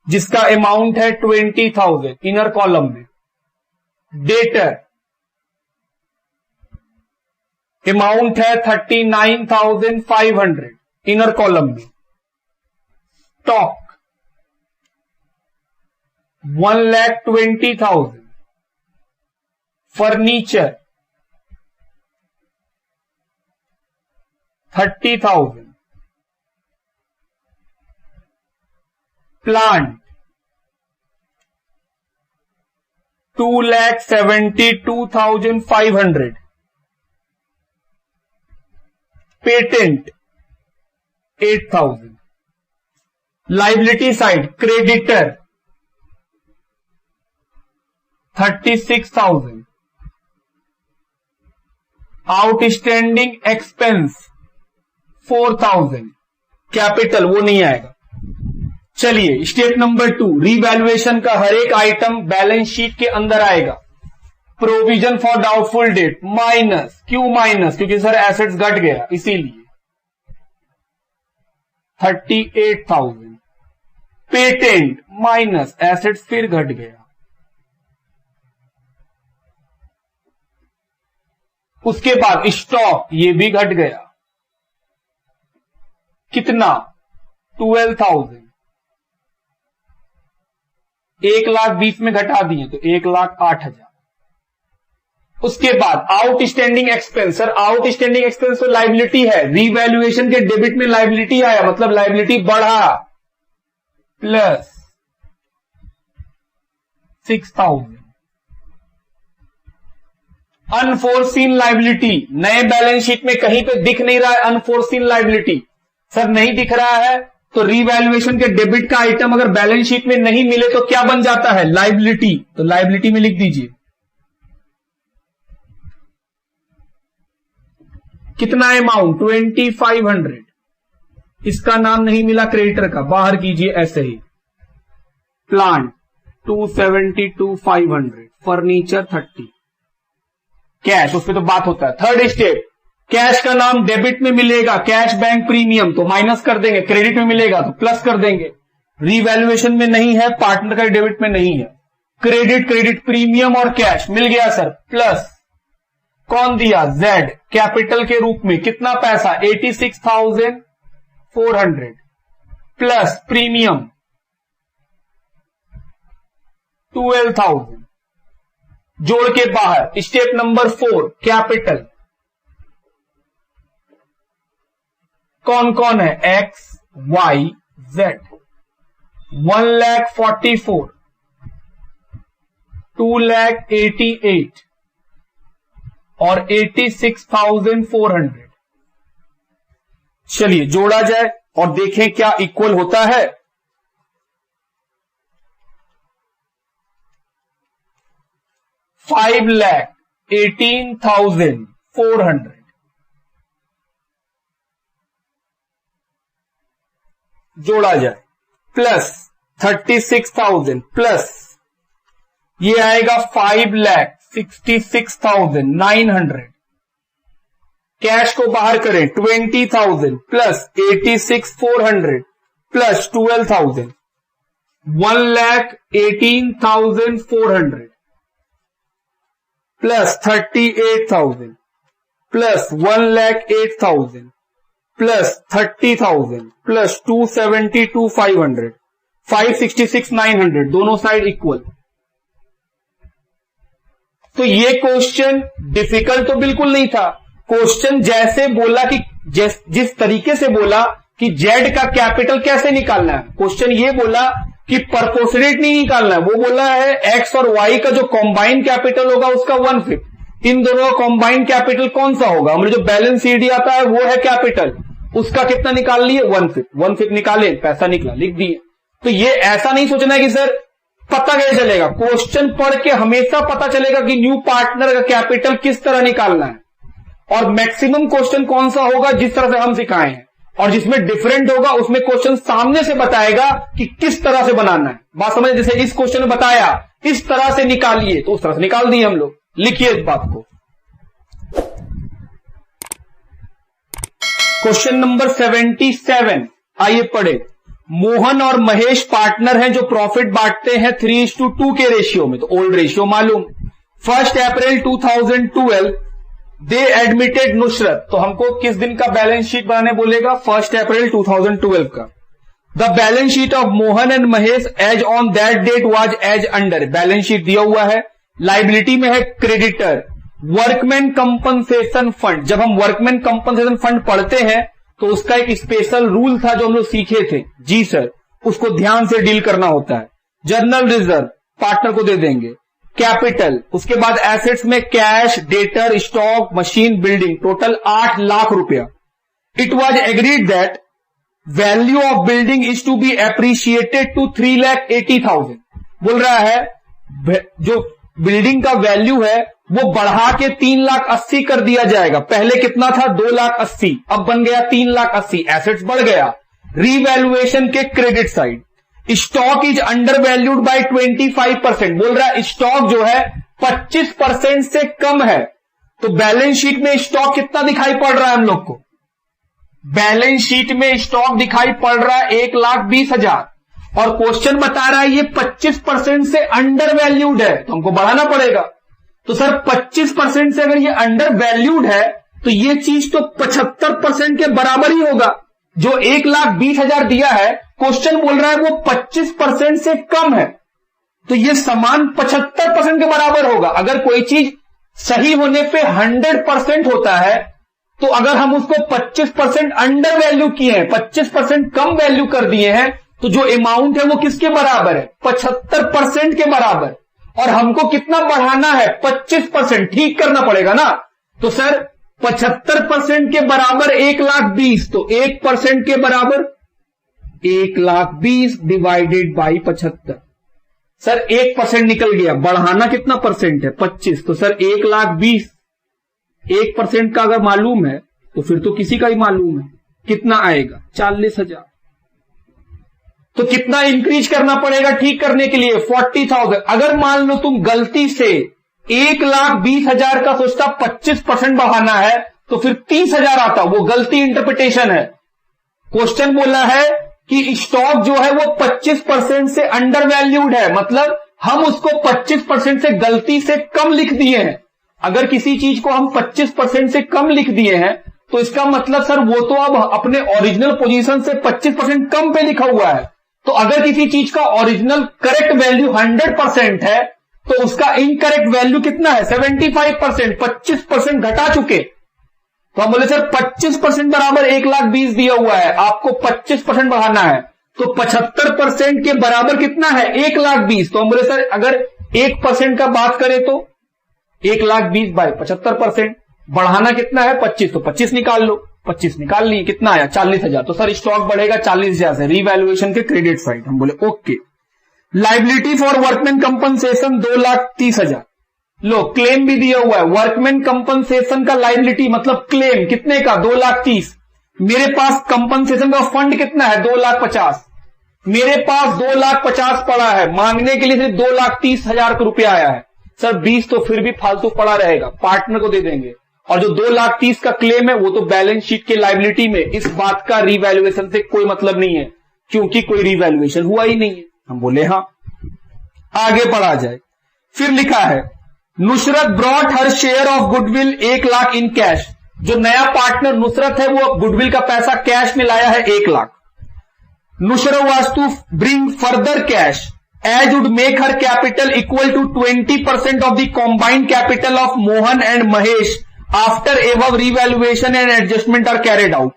जिसका अमाउंट है 20,000 इनर कॉलम में। डेटर अमाउंट है 39,500 इनर कॉलम में। Stock 1,20,000। Furniture 30,000। Plant 2,72,500। Patent 8,000। Liability side creditor 36,000। Outstanding expense 4,000। Capital वो नहीं आएगा। चलिए स्टेप नंबर 2 रीवैल्यूएशन का हर एक आइटम बैलेंस शीट के अंदर आएगा। Provision for doubtful debt minus, क्यों माइनस? क्योंकि सर एसेट्स घट गया इसीलिए 38,000। पेटेंट माइनस एसेट्स फिर घट गया। उसके बाद स्टॉक ये भी घट गया। कितना? 12,000। 1,20,000 में घटा दिए तो 1,08,000। उसके बाद outstanding expense. Sir outstanding expense तो लाइबिलिटी है, रीवैल्यूएशन के डेबिट में लाइबिलिटी आया मतलब लाइबिलिटी बढ़ा प्लस 6,000। अनफोर्सीन लाइबिलिटी नए बैलेंस शीट में कहीं पे दिख नहीं रहा है। अनफोर्सीन लाइबिलिटी सर नहीं दिख रहा है तो रीवैल्यूएशन के डेबिट का आइटम अगर बैलेंस शीट में नहीं मिले तो क्या बन जाता है? लाइबिलिटी। तो लाइबिलिटी में लिख दीजिए कितना अमाउंट 2,500। इसका नाम नहीं मिला क्रेडिटर का, बाहर कीजिए ऐसे ही। प्लांट 272,500। फर्नीचर 30। कैश उस पर तो बात होता है। थर्ड स्टेप कैश का नाम डेबिट में मिलेगा, कैश बैंक प्रीमियम तो माइनस कर देंगे, क्रेडिट में मिलेगा तो प्लस कर देंगे। रीवैल्यूएशन में नहीं है, पार्टनर का डेबिट में नहीं है। क्रेडिट क्रेडिट प्रीमियम और कैश मिल गया सर। प्लस कौन दिया? जेड कैपिटल के रूप में। कितना पैसा? 86,400 प्लस प्रीमियम 12,000 जोड़ के बाहर। स्टेप नंबर 4 कैपिटल कौन कौन है? X Y Z. 1,44,000 2,88,000 और 86,400। चलिए जोड़ा जाए और देखें क्या इक्वल होता है। 5,18,400 जोड़ा जाए प्लस 36,000 प्लस ये आएगा 5,66,900। कैश को बाहर करें 20,000 plus 86,400 plus 12,000 1,18,400 plus 38,000 plus 1,08,000 plus 30,000 plus 272,500 566,900 दोनों साइड इक्वल। तो ये क्वेश्चन डिफिकल्ट तो बिल्कुल नहीं था। क्वेश्चन जैसे बोला कि जिस तरीके से बोला कि जेड का कैपिटल कैसे निकालना है, क्वेश्चन ये बोला कि प्रोपोर्शनेट नहीं निकालना है, वो बोला है एक्स और वाई का जो कॉम्बाइंड कैपिटल होगा उसका 1/5। इन दोनों का कॉम्बाइंड कैपिटल कौन सा होगा, हमारे जो बैलेंस शीट आता है वो है कैपिटल, उसका कितना निकाल लिए 1/5। 1/5 निकाले, पैसा निकला, लिख दिए। तो ये ऐसा नहीं सोचना है कि सर पता कैसे चलेगा, क्वेश्चन पढ़ के हमेशा पता चलेगा कि न्यू पार्टनर का कैपिटल किस तरह निकालना है और मैक्सिमम क्वेश्चन कौन सा होगा जिस तरह से हम सिखाए हैं, और जिसमें डिफरेंट होगा उसमें क्वेश्चन सामने से बताएगा कि किस तरह से बनाना है। बात समझ, जैसे इस क्वेश्चन में बताया इस तरह से निकालिए तो उस तरह से निकाल दिए हम लोग। लिखिए इस बात को। क्वेश्चन नंबर 77 आइए पढ़े। मोहन और महेश पार्टनर हैं जो प्रॉफिट बांटते हैं 3:2 के रेशियो में, तो ओल्ड रेशियो मालूम। 1 अप्रैल 2012 दे एडमिटेड नुसरत, तो हमको किस दिन का बैलेंस शीट बनाने बोलेगा, 1 अप्रैल 2012 का। The balance sheet of Mohan and Mahesh as on that date was as under, balance sheet दिया हुआ है, लाइबिलिटी में है क्रेडिटर वर्कमैन कंपनसेशन फंड। जब हम वर्कमैन कंपनसेशन फंड पढ़ते हैं तो उसका एक स्पेशल रूल था जो हम लोग सीखे थे, जी सर, उसको ध्यान से डील करना होता है। जर्नल रिजर्व पार्टनर को दे देंगे, कैपिटल, उसके बाद एसेट्स में cash, debtor, stock, machine, building, total 8 lakh रुपया। It was agreed that value of building is to be appreciated to 3,80,000। बोल रहा है जो बिल्डिंग का वैल्यू है वो बढ़ा के 3,80,000 कर दिया जाएगा। पहले कितना था 2,80,000, अब बन गया 3,80,000, एसेट्स बढ़ गया। रीवैल्यूएशन के credit side, stock is under valued bye 25%, बोल रहा है स्टॉक जो है 25% से कम है। तो बैलेंस शीट में स्टॉक कितना दिखाई पड़ रहा है हम लोग को, बैलेंस शीट में स्टॉक दिखाई पड़ रहा है 1,20,000 और क्वेश्चन बता रहा है ये 25% से अंडर वैल्यूड है, तो हमको बढ़ाना पड़ेगा। तो सर 25% से अगर ये अंडर वैल्यूड है तो ये चीज तो 75% के बराबर ही होगा। जो 1,20,000 दिया है क्वेश्चन बोल रहा है वो 25% से कम है, तो ये समान 75% के बराबर होगा। अगर कोई चीज सही होने पे 100% होता है तो अगर हम उसको 25% अंडर वैल्यू किए हैं, 25% कम वैल्यू कर दिए हैं, तो जो अमाउंट है वो किसके बराबर है, 75% के बराबर। और हमको कितना बढ़ाना है 25%, ठीक करना पड़ेगा ना। तो सर 75% के बराबर 1,20,000, तो 1% के बराबर 1,20,000 डिवाइडेड बाई 75। सर 1% निकल गया, बढ़ाना कितना परसेंट है 25, तो सर 1,20,000 1% का अगर मालूम है तो फिर तो किसी का ही मालूम है, कितना आएगा 40,000। तो कितना इंक्रीज करना पड़ेगा ठीक करने के लिए 40,000। अगर मान लो तुम गलती से 1,20,000 का सोचता 25% बढ़ाना है तो फिर 30,000 आता, वो गलती इंटरप्रिटेशन है। क्वेश्चन बोला है कि स्टॉक जो है वो 25% से अंडर वैल्यूड है, मतलब हम उसको 25% से गलती से कम लिख दिए हैं। अगर किसी चीज को हम 25% से कम लिख दिए हैं तो इसका मतलब सर वो तो अब अपने ओरिजिनल पोजीशन से 25% कम पे लिखा हुआ है। तो अगर किसी चीज का ओरिजिनल करेक्ट वैल्यू 100% है तो उसका इनकरेक्ट वैल्यू कितना है 75%, 25% घटा चुके। तो हम बोले सर 25% बराबर 1,20,000 दिया हुआ है, आपको 25% बढ़ाना है, तो 75% के बराबर कितना है 1,20,000। तो हम बोले सर अगर 1% का बात करें तो 1,20,000 बाय 75%, बढ़ाना कितना है 25, तो 25 निकाल लो, 25 निकाल लिए, कितना आया 40,000। तो सर स्टॉक बढ़ेगा 40,000 से, रीवैल्यूएशन के क्रेडिट साइड। हम बोले okay. Liability for workman compensation 2,30,000। Low claim भी दिया हुआ है, वर्कमैन कंपनसेशन का लाइबिलिटी मतलब क्लेम कितने का 2,30,000। मेरे पास कंपनसेशन का फंड कितना है 2,50,000। मेरे पास 2,50,000 पड़ा है, मांगने के लिए सिर्फ 2,30,000 रुपया आया है। सर 20 तो फिर भी फालतू पड़ा रहेगा, पार्टनर को दे देंगे, और जो 2,30,000 का क्लेम है वो तो बैलेंस शीट के लायबिलिटी में, इस बात का रीवैल्यूएशन से कोई मतलब नहीं है, क्योंकि कोई रीवैल्यूएशन हुआ ही नहीं है। हम बोले हाँ। आगे बढ़ा जाए। फिर लिखा है Nusrat brought her share of goodwill 1,00,000 in cash. जो नया पार्टनर नुसरत है वो गुडविल का पैसा कैश में लाया है 1,00,000। Nusrat was to bring further cash as would make her capital equal to 20% of the combined capital of Mohan and Mahesh after above revaluation and adjustment are carried out.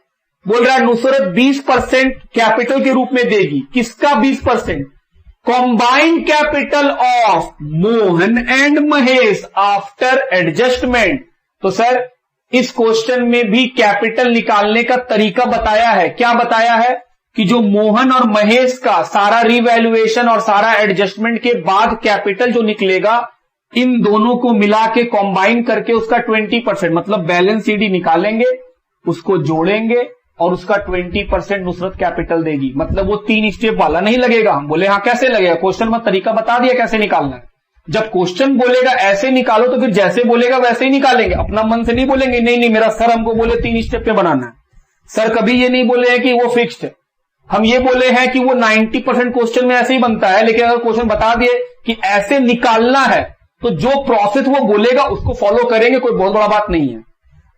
बोल रहा है नुसरत 20% कैपिटल के रूप में देगी। किसका 20%? Combined capital of Mohan and Mahesh after adjustment. तो sir इस क्वेश्चन में भी कैपिटल निकालने का तरीका बताया है। क्या बताया है? कि जो मोहन और महेश का सारा रीवैल्यूएशन और सारा एडजस्टमेंट के बाद कैपिटल जो निकलेगा, इन दोनों को मिला के कॉम्बाइन करके उसका 20%, मतलब बैलेंस शीट निकालेंगे, उसको जोड़ेंगे और उसका 20% नुसरत कैपिटल देगी। मतलब वो 3 स्टेप वाला नहीं लगेगा। हम बोले हाँ कैसे लगेगा? क्वेश्चन में तरीका बता दिया कैसे निकालना है। जब क्वेश्चन बोलेगा ऐसे निकालो तो फिर जैसे बोलेगा वैसे ही निकालेंगे। अपना मन से नहीं बोलेंगे नहीं मेरा सर हमको बोले 3 स्टेप पे बनाना है। सर कभी ये नहीं बोले हैं कि वो फिक्स्ड है। हम ये बोले हैं कि वो 90% क्वेश्चन में ऐसे ही बनता है, लेकिन अगर क्वेश्चन बता दिए कि ऐसे निकालना है तो जो प्रोसेस वो बोलेगा उसको फॉलो करेंगे, कोई बहुत बड़ा बात नहीं है।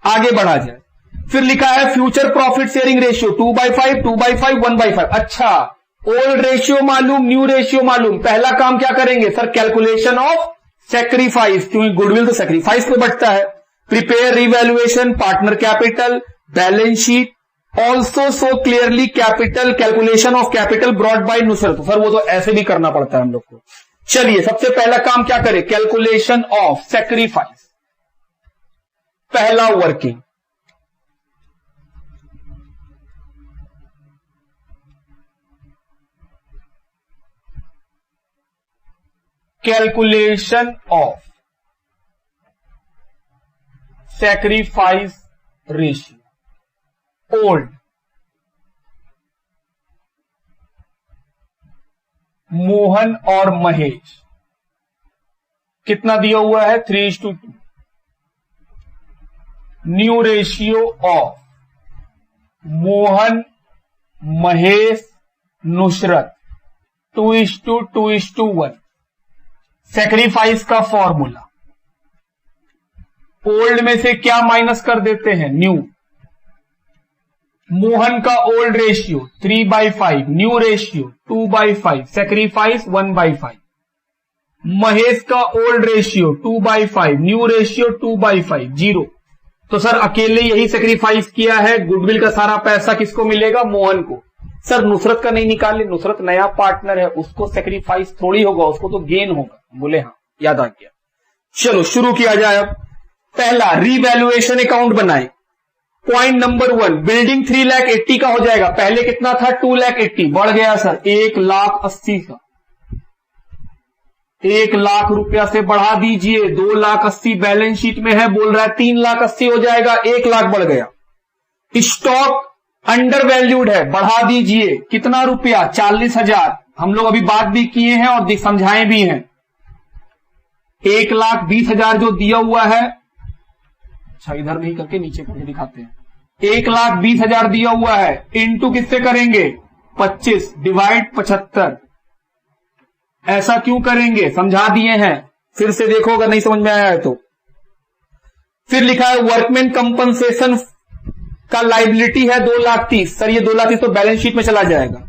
आगे बढ़ा जाए। फिर लिखा है फ्यूचर प्रॉफिट शेयरिंग रेशियो 2/5, 2/5, 1/5। अच्छा, ओल्ड रेशियो मालूम, न्यू रेशियो मालूम। पहला काम क्या करेंगे सर? कैलकुलेशन ऑफ सेक्रीफाइस, क्योंकि गुडविल तो सेक्रीफाइस पे बढ़ता है। Prepare revaluation, partner capital, balance sheet, also so clearly capital, calculation of capital brought by Nusrat. तो सर वो तो ऐसे भी करना पड़ता है हम लोग को। चलिए सबसे पहला काम क्या करें? Calculation of sacrifice. पहला working, calculation of sacrifice ratio. Old Mohan और महेश कितना दिया हुआ है? 3:2। New ratio of Mohan Mahesh Nusrat 2:2:1। Sacrifice का फॉर्मूला, ओल्ड में से क्या माइनस कर देते हैं? न्यू। मोहन का old ratio 3/5, new ratio 2/5, sacrifice 1/5। Mahesh का ओल्ड रेशियो 2/5, न्यू रेशियो 2/5, 0। तो सर अकेले यही सैक्रिफाइस किया है, गुडविल का सारा पैसा किसको मिलेगा? मोहन को। सर नुसरत का नहीं निकाले, नुसरत नया पार्टनर है, उसको सैक्रिफाइस थोड़ी होगा, उसको तो गेन होगा। बोले हाँ, याद आ गया। चलो शुरू किया जाए। अब पहला रीवैल्यूएशन अकाउंट बनाए। पॉइंट नंबर 1, बिल्डिंग 3,80,000 का हो जाएगा। पहले कितना था? 2,80,000, बढ़ गया सर 1,80,000 का। 1,00,000 रुपया से बढ़ा दीजिए, 2,80,000 बैलेंस शीट में है, बोल रहा है 3,80,000 हो जाएगा, 1,00,000 बढ़ गया। स्टॉक अंडर वैल्यूड है, बढ़ा दीजिए, कितना रुपया? 40,000। हम लोग अभी बात भी किए हैं और समझाए भी हैं। 1,20,000 जो दिया हुआ है, अच्छा इधर नहीं करके नीचे करके दिखाते हैं। 1,20,000 दिया हुआ है, इंटू किससे करेंगे? 25 डिवाइड 75। ऐसा क्यों करेंगे? समझा दिए हैं, फिर से देखो अगर नहीं समझ में आया है तो। फिर लिखा है वर्कमैन कंपनसेशन का लाइबिलिटी है 2,30,000। सर ये 2,30,000 तो बैलेंस शीट में चला जाएगा,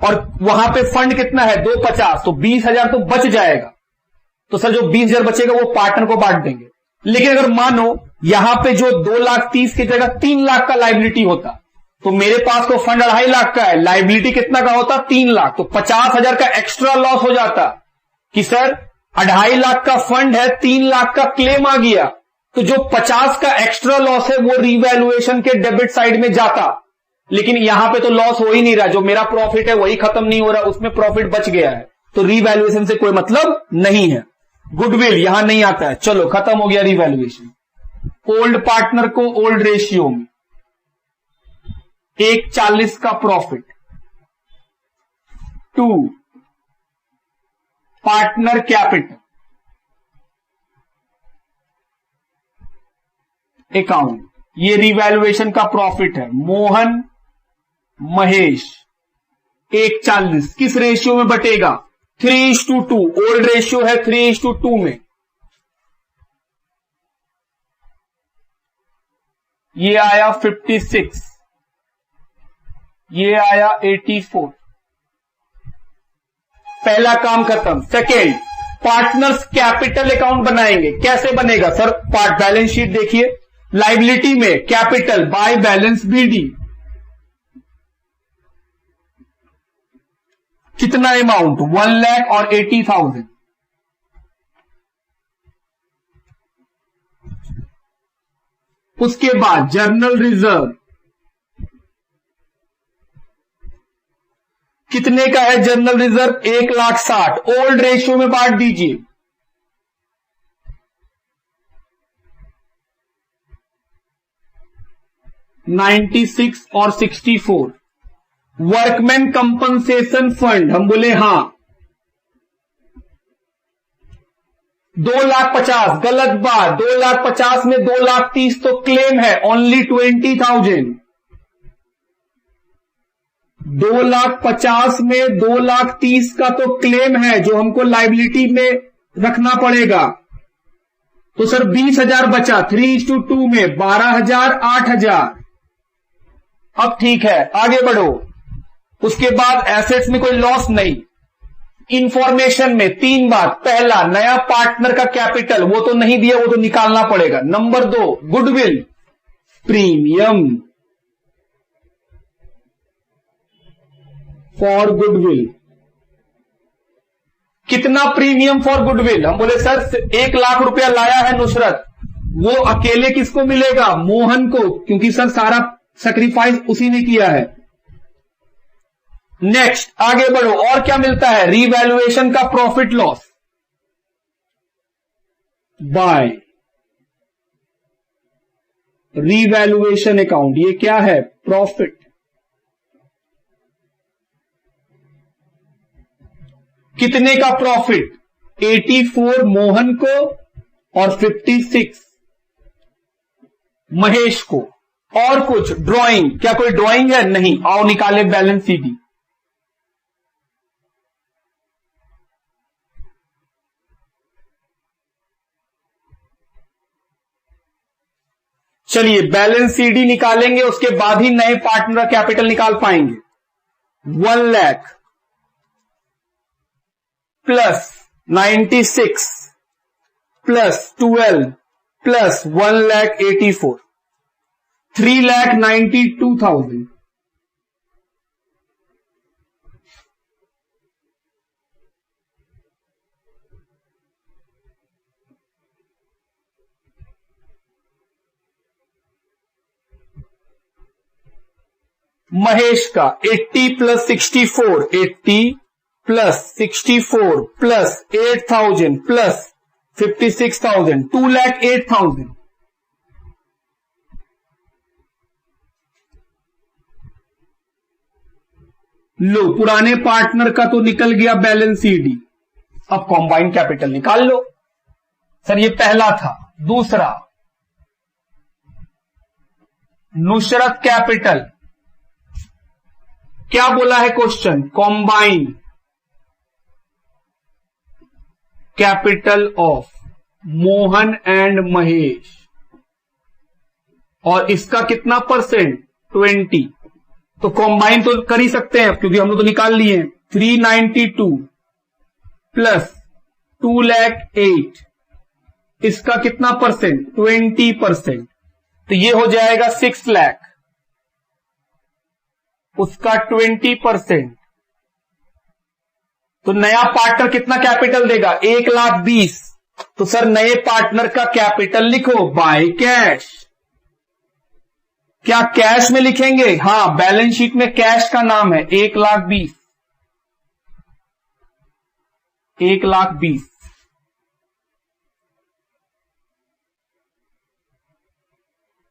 और वहां पे फंड कितना है? 250, तो 20,000 तो बच जाएगा। तो सर जो 20,000 बचेगा वो पार्टनर को बांट देंगे। लेकिन अगर मानो यहां पे जो 2,30,000 की जगह 3,00,000 का लाइबिलिटी होता, तो मेरे पास तो फंड 2.5 लाख का है, लाइबिलिटी कितना का होता? 3,00,000, तो 50,000 का एक्स्ट्रा लॉस हो जाता कि सर 2.5 का फंड है, 3,00,000 का क्लेम आ गया, तो जो 50 का एक्स्ट्रा लॉस है वो रिवैल्यूएशन के डेबिट साइड में जाता। लेकिन यहां पे तो लॉस हो ही नहीं रहा, जो मेरा प्रॉफिट है वही खत्म नहीं हो रहा, उसमें प्रॉफिट बच गया है, तो रिवैल्यूएशन से कोई मतलब नहीं है। गुडविल यहां नहीं आता है। चलो खत्म हो गया रिवैल्यूएशन। ओल्ड पार्टनर को ओल्ड रेशियो में 1,40 का profit, to partner capital account, ये रिवैल्यूएशन का प्रॉफिट है। मोहन महेश 1:40 किस रेशियो में बटेगा? 3:2। ओल्ड रेशियो है 3:2 में। ये आया 56, ये आया 84। पहला काम खत्म। सेकेंड, पार्टनर्स कैपिटल अकाउंट बनाएंगे। कैसे बनेगा सर? पार्ट बैलेंस शीट देखिए, लाइबिलिटी में कैपिटल बाय बैलेंस बीडी, कितना अमाउंट? 1,80,000। उसके बाद जर्नल रिजर्व कितने का है? Journal reserve 1,60,000। ओल्ड रेशियो में बांट दीजिए। $96 और 64। वर्कमैन कंपनसेशन फंड हम बोले हां 2,50,000। गलत बात, 2,50,000 में 2,30,000 तो क्लेम है, ओनली 20,000। 2,50,000 में 2,30,000 का तो क्लेम है जो हमको लाइबिलिटी में रखना पड़ेगा। तो सर 20,000 बचा 3:2 में 12,000 8,000। अब ठीक है, आगे बढ़ो। उसके बाद एसेट्स में कोई लॉस नहीं। इंफॉर्मेशन में 3 बात। पहला, नया पार्टनर का कैपिटल, वो तो नहीं दिया, वो तो निकालना पड़ेगा। Number 2, goodwill premium for goodwill. कितना प्रीमियम फॉर गुडविल? हम बोले सर 1,00,000 रुपया लाया है नुसरत, वो अकेले किसको मिलेगा? मोहन को, क्योंकि सर सारा सैक्रिफाइस उसी ने किया है। नेक्स्ट, आगे बढ़ो। और क्या मिलता है? रीवैल्यूएशन का profit loss by revaluation account. ये क्या है? प्रॉफिट। कितने का प्रॉफिट? 84 मोहन को और 56 महेश को। और कुछ ड्राइंग? क्या कोई ड्राइंग है? नहीं। आओ निकाले बैलेंस सीडी। चलिए बैलेंस सीडी निकालेंगे, उसके बाद ही नए पार्टनर कैपिटल निकाल पाएंगे। 1,00,000 प्लस 96 प्लस 12 प्लस 1,84 3,92,000। महेश का 80 प्लस 64 80 प्लस 64 प्लस 8,000 प्लस 56,000 2,08,000। लो, पुराने पार्टनर का तो निकल गया बैलेंस सीडी। अब कॉम्बाइंड कैपिटल निकाल लो। सर ये पहला था। दूसरा, नुसरत कैपिटल। क्या बोला है question? Combined capital of Mohan and Mahesh. और इसका कितना परसेंट? 20। तो कॉम्बाइन तो कर ही सकते हैं क्योंकि हम लोग तो निकाल लिए हैं। 392 प्लस 2,08, इसका कितना परसेंट? 20%। तो ये हो जाएगा 6,00,000, उसका 20%। तो नया पार्टनर कितना कैपिटल देगा? 1,20,000। तो सर नए पार्टनर का कैपिटल लिखो बाय कैश। क्या कैश में लिखेंगे? हां, बैलेंस शीट में कैश का नाम है 1,20,000। 1,20,000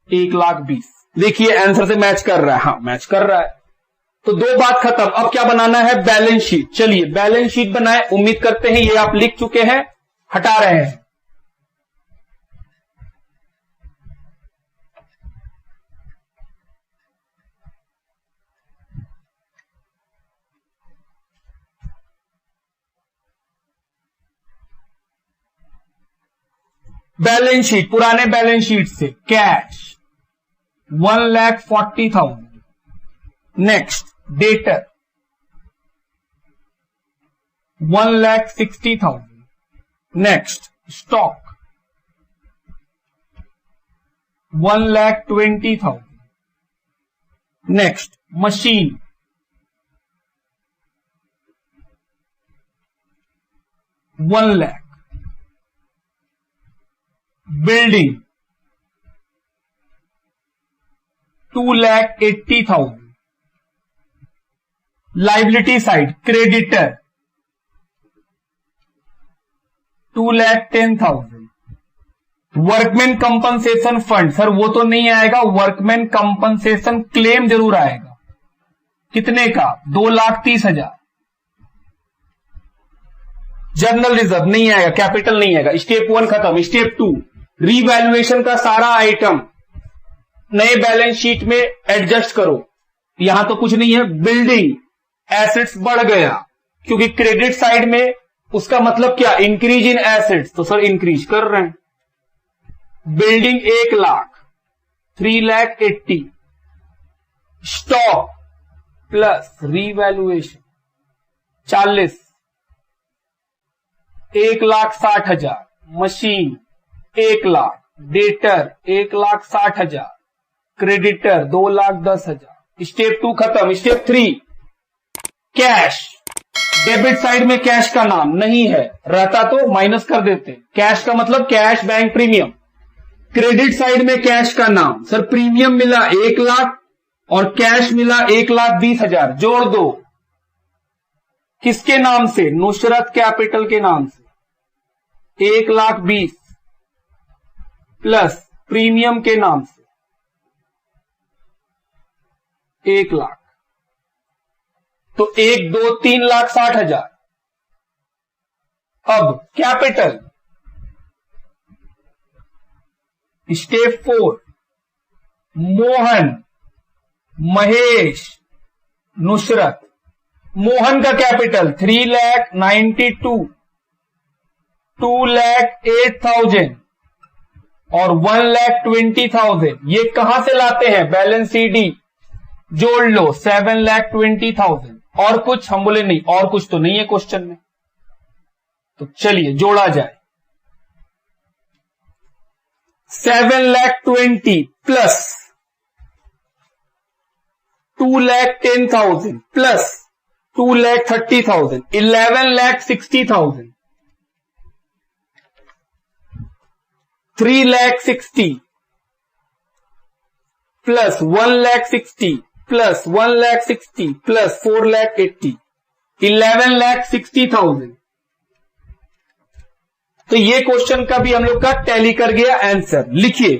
1,20,000। देखिए आंसर से मैच कर रहा है। हाँ मैच कर रहा है। तो दो बात खत्म। अब क्या बनाना है? Balance sheet. चलिए बैलेंस शीट बनाए। उम्मीद करते हैं ये आप लिख चुके हैं, हटा रहे हैं। बैलेंस शीट, पुराने बैलेंस शीट से cash 1,40,000। Next debtor 1,60,000। Next stock 1,20,000। Next machine 1,00,000। Building 2,80,000। Liability side creditor 2,10,000। Workman compensation fund, sir वो तो नहीं आएगा, वर्कमैन कंपनसेशन क्लेम जरूर आएगा। कितने का? 2,30,000। जर्नल रिजर्व नहीं आएगा, कैपिटल नहीं आएगा। स्टेप 1 खत्म। स्टेप 2 रीवैल्यूएशन का सारा आइटम नए बैलेंस शीट में एडजस्ट करो। यहां तो कुछ नहीं है। बिल्डिंग एसेट्स बढ़ गया क्योंकि क्रेडिट साइड में उसका मतलब क्या? इंक्रीज इन एसेट्स, तो सर इंक्रीज कर रहे हैं। Building 1,00,000 3,80,000। Stock plus revaluation 40 1,60,000। Machine 1,00,000। Debtor 1,60,000। Creditor 2,10,000। Step 2 खत्म। Step 3 cash. डेबिट साइड में कैश का नाम नहीं है, रहता तो माइनस कर देते। कैश का मतलब cash bank premium. Credit side में कैश का नाम, सर प्रीमियम मिला 1,00,000 और कैश मिला 1,20,000। जोड़ दो। किसके नाम से? नुसरत कैपिटल के नाम से। 1,20,000 प्लस प्रीमियम के नाम से 1,00,000, तो 1, 2, 3,60,000। अब कैपिटल। स्टेप 4 मोहन, महेश, नुसरत। मोहन का कैपिटल 3,92,000, 2,08,000 और 1,20,000। ये कहां से लाते हैं? Balance CD. जोड़ लो 7,20,000। और कुछ? हम बोले नहीं, और कुछ तो नहीं है क्वेश्चन में। तो चलिए जोड़ा जाए। 7,20,000 plus 2,10,000 plus 2,30,000 11,60,000। 3,60,000 plus 1,60,000 plus 1,60,000 plus 4,80,000 11,60,000। तो ये क्वेश्चन का भी हम लोग का टैली कर गया आंसर। लिखिए